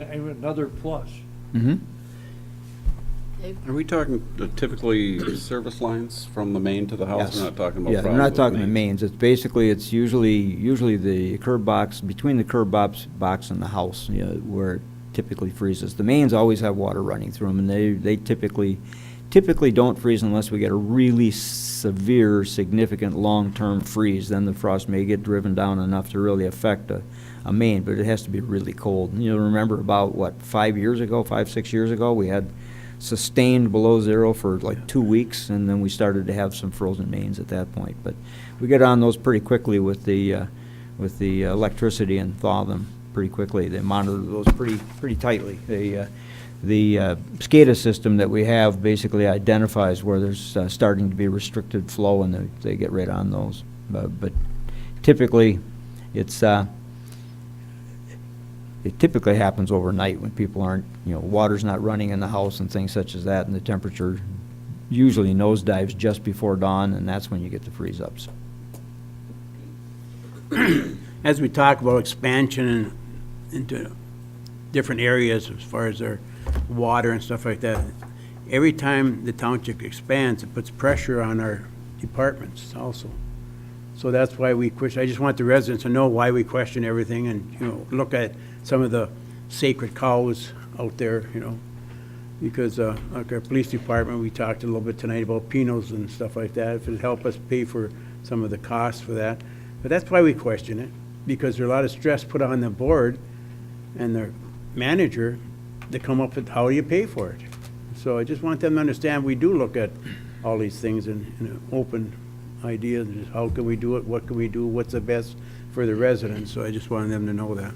And another plus. Mm-hmm. Dave? Are we talking typically service lines from the main to the house? Yes. We're not talking about Yeah, we're problems not with talking the mains. It's usually the curb box, between the curb box and the house, where it typically freezes. The mains always have water running through them, and they typically don't freeze unless we get a really severe, significant, long-term freeze. Then the frost may get driven down enough to really affect a main, but it has to be really cold. And remember about, 5 years ago, 6 years ago, we had sustained below zero for like 2 weeks, and then we started to have some frozen mains at that point. But we get on those pretty quickly with the electricity and thaw them pretty quickly. They monitor those pretty tightly. The SCADA system that we have basically identifies where there's starting to be restricted flow, and they get right on those. But typically, it typically happens overnight when people aren't, water's not running in the house and things such as that, and the temperature usually nosedives just before dawn, and that's when you get the freeze-ups. As we talk about expansion into different areas as far as their water and stuff like that, every time the township expands, it puts pressure on our departments also. So that's why we question. I just want the residents to know why we question everything, and look at some of the sacred cows out there, because like our police department, we talked a little bit tonight about Pinos and stuff like that. If it'd help us pay for some of the costs for that, but that's why we question it, because there's a lot of stress put on the board and their manager to come up with how do you pay for it. So I just want them to understand we do look at all these things in an open idea, and how can we do it, what can we do, what's the best for the residents. So I just wanted them to know that.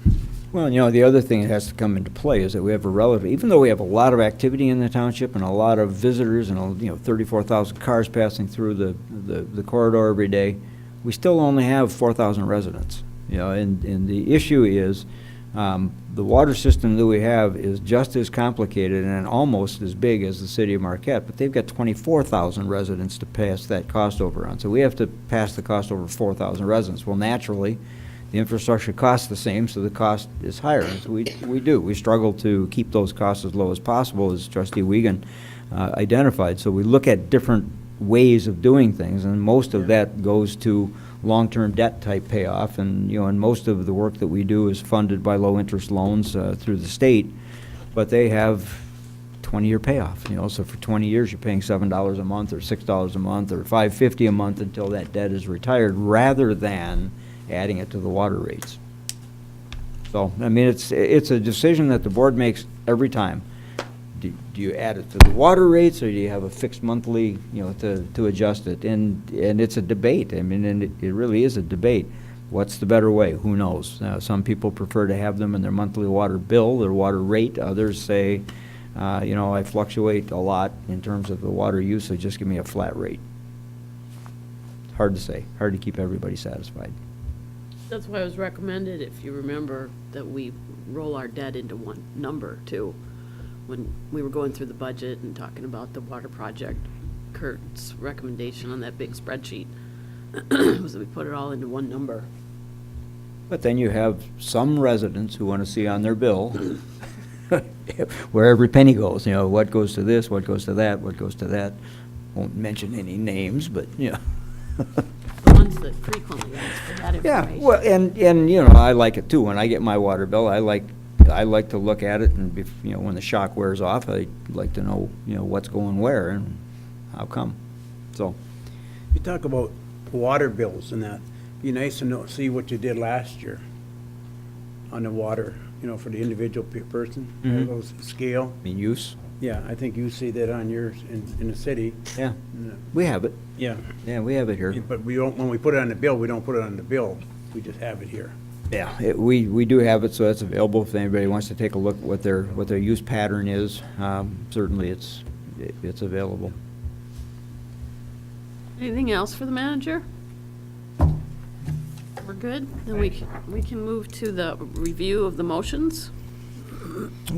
Well, the other thing that has to come into play is that we have even though we have a lot of activity in the township and a lot of visitors and 34,000 cars passing through the corridor every day, we still only have 4,000 residents. And the issue is the water system that we have is just as complicated and almost as big as the city of Marquette, but they've got 24,000 residents to pass that cost over on. So we have to pass the cost over 4,000 residents. Well, naturally, the infrastructure costs the same, so the cost is higher. So we struggle to keep those costs as low as possible, as Trustee Wiegand identified. So we look at different ways of doing things, and most of that goes to long-term debt type payoff, and and most of the work that we do is funded by low-interest loans through the state, but they have 20-year payoff. So for 20 years you're paying $7 a month or $6 a month or $5.50 a month until that debt is retired, rather than adding it to the water rates. So I mean, it's a decision that the board makes every time. Do you add it to the water rates, or do you have a fixed monthly, to adjust it? And it's a debate. I mean, and it really is a debate. What's the better way? Who knows? Some people prefer to have them in their monthly water bill, their water rate. Others say, I fluctuate a lot in terms of the water usage. Just give me a flat rate. hard to say, hard to keep everybody satisfied. That's why it was recommended, if you remember, that we roll our debt into one number too. When we were going through the budget and talking about the water project, Kurt's recommendation on that big spreadsheet was that we put it all into one number. But then you have some residents who want to see on their bill where every penny goes, you know, what goes to this, what goes to that, what goes to that. Won't mention any names, but, you know. The ones that frequently ask for that Yeah, information. well, and, you know, I like it too. When I get my water bill, I like to look at it, and, you know, when the shock wears off, I like to know, you know, what's going where and how come. So, You talk about water bills and that. Be nice to know, see what you did last year on the water, you know, for the individual person, Mhm. those scale. in use, Yeah, I think you see that on yours in the city. yeah, we have it. Yeah, Yeah, we have it here. but we don't, when we put it on the bill, we don't put it on the bill. We just have it here. Yeah, we do have it, so that's available if anybody wants to take a look at what their use pattern is. Certainly, it's available. Anything else for the manager? We're good? Then we can move to the review of the motions.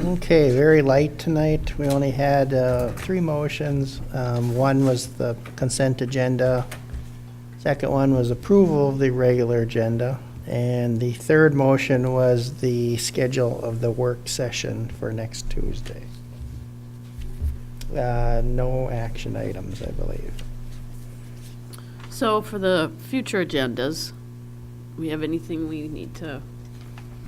Okay, very light tonight. We only had 3 motions. One was the consent agenda. Second one was approval of the regular agenda. And the third motion was the schedule of the work session for next Tuesday. No action items, I believe. So for the future agendas, we have anything we need to,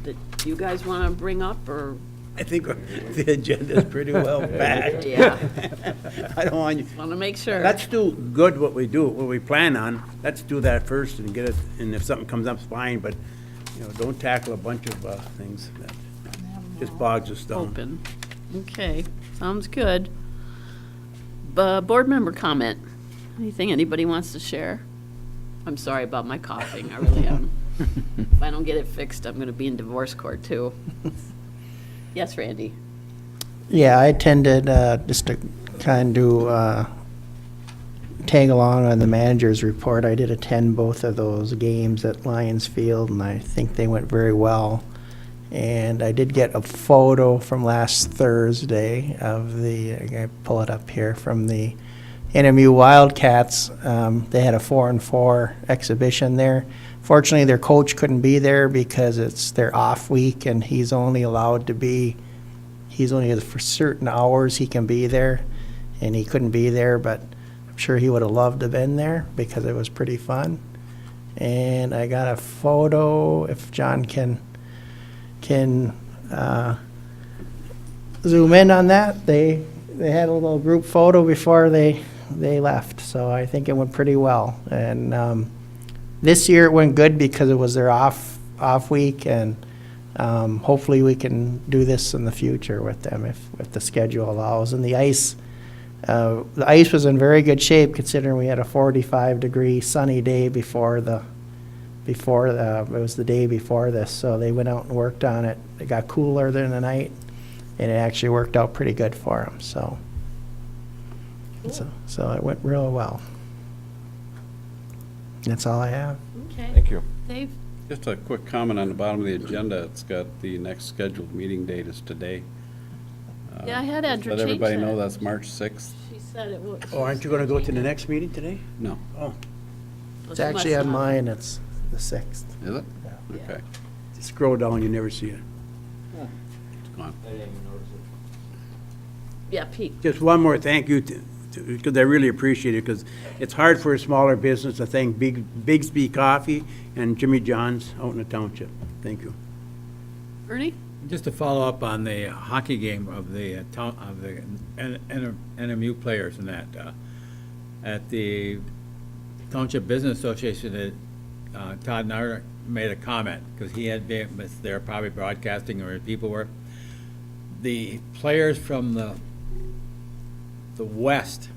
that you guys want to bring up, or? I think the agenda's pretty well packed. Yeah. I don't want you, Want to make sure. let's do good what we do, what we plan on. Let's do that first and get it, and if something comes up, it's fine, but, you know, don't tackle a bunch of things that just bogs us down. Open. Okay, sounds good. Board member comment. Anything anybody wants to share? I'm sorry about my coughing, I really am. If I don't get it fixed, I'm gonna be in divorce court too. Yes, Randy? Yeah, I attended, just to kind of tag along on the manager's report. I did attend both of those games at Lions Field, and I think they went very well. And I did get a photo from last Thursday of the, I gotta pull it up here, from the NMU Wildcats. They had a 4-on-4 exhibition there. Fortunately, their coach couldn't be there because it's their off week, and he's only for certain hours he can be there, and he couldn't be there, but I'm sure he would have loved to have been there because it was pretty fun. And I got a photo, if John can zoom in on that. They had a little group photo before they left, so I think it went pretty well. And this year it went good because it was their off week, and hopefully we can do this in the future with them if the schedule allows. And the ice was in very good shape considering we had a 45-degree sunny day before it was the day before this, so they went out and worked on it. It got cooler during the night, and it actually worked out pretty good for them. So it went real well. That's all I have. Okay. Thank you. Dave? Just a quick comment on the bottom of the agenda. It's got the next scheduled meeting date is today. Yeah, I had Andrew Let change everybody know that. that's March 6th. She said it was. Oh, aren't you gonna go to the next meeting today? No, Oh, It's actually on mine, it's the 6th. is it? Yeah. Okay, scroll down, you never see it. it's gone. Yeah, Pete. Just one more thank you because I really appreciate it, because it's hard for a smaller business to thank Bigsby Coffee and Jimmy John's out in the township. Thank you. Ernie? Just to follow up on the hockey game of the NMU players and that, at the Township Business Association, Todd Nair made a comment, because he had been, was there probably broadcasting where people were. The players from the west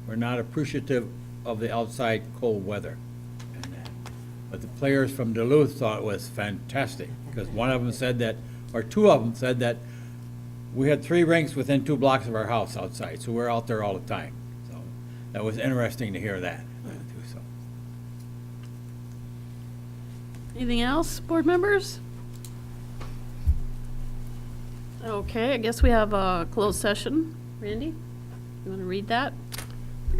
were not appreciative of the outside cold weather. But the players from Duluth thought it was fantastic, because one of them said that, or two of them said that we had 3 rinks within 2 blocks of our house outside, so we're out there all the time. So that was interesting to hear that, too, so. Anything else, board members? Okay, I guess we have a closed session. Randy, you want to read that?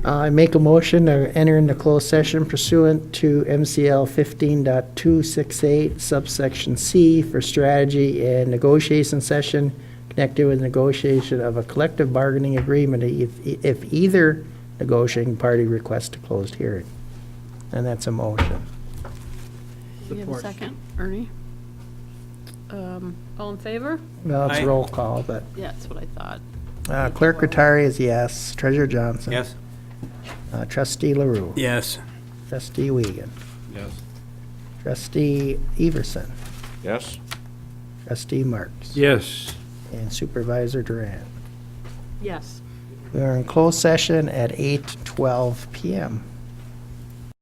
I make a motion to enter into closed session pursuant to MCL 15.268 subsection C for strategy and negotiation session connected with negotiation of a collective bargaining agreement if either negotiating party requests a closed hearing. And that's a motion. Do you have a second, Ernie? All in favor? Well, it's Aye. roll call, but Yeah, that's what I thought. Clerk Rattari is yes. Treasurer Johnson. Yes? Trustee LaRue. Yes. Trustee Wiegand. Yes. Trustee Everson. Yes? Trustee Marks. Yes. And Supervisor Durant. Yes. We are in closed session at 8:12 PM.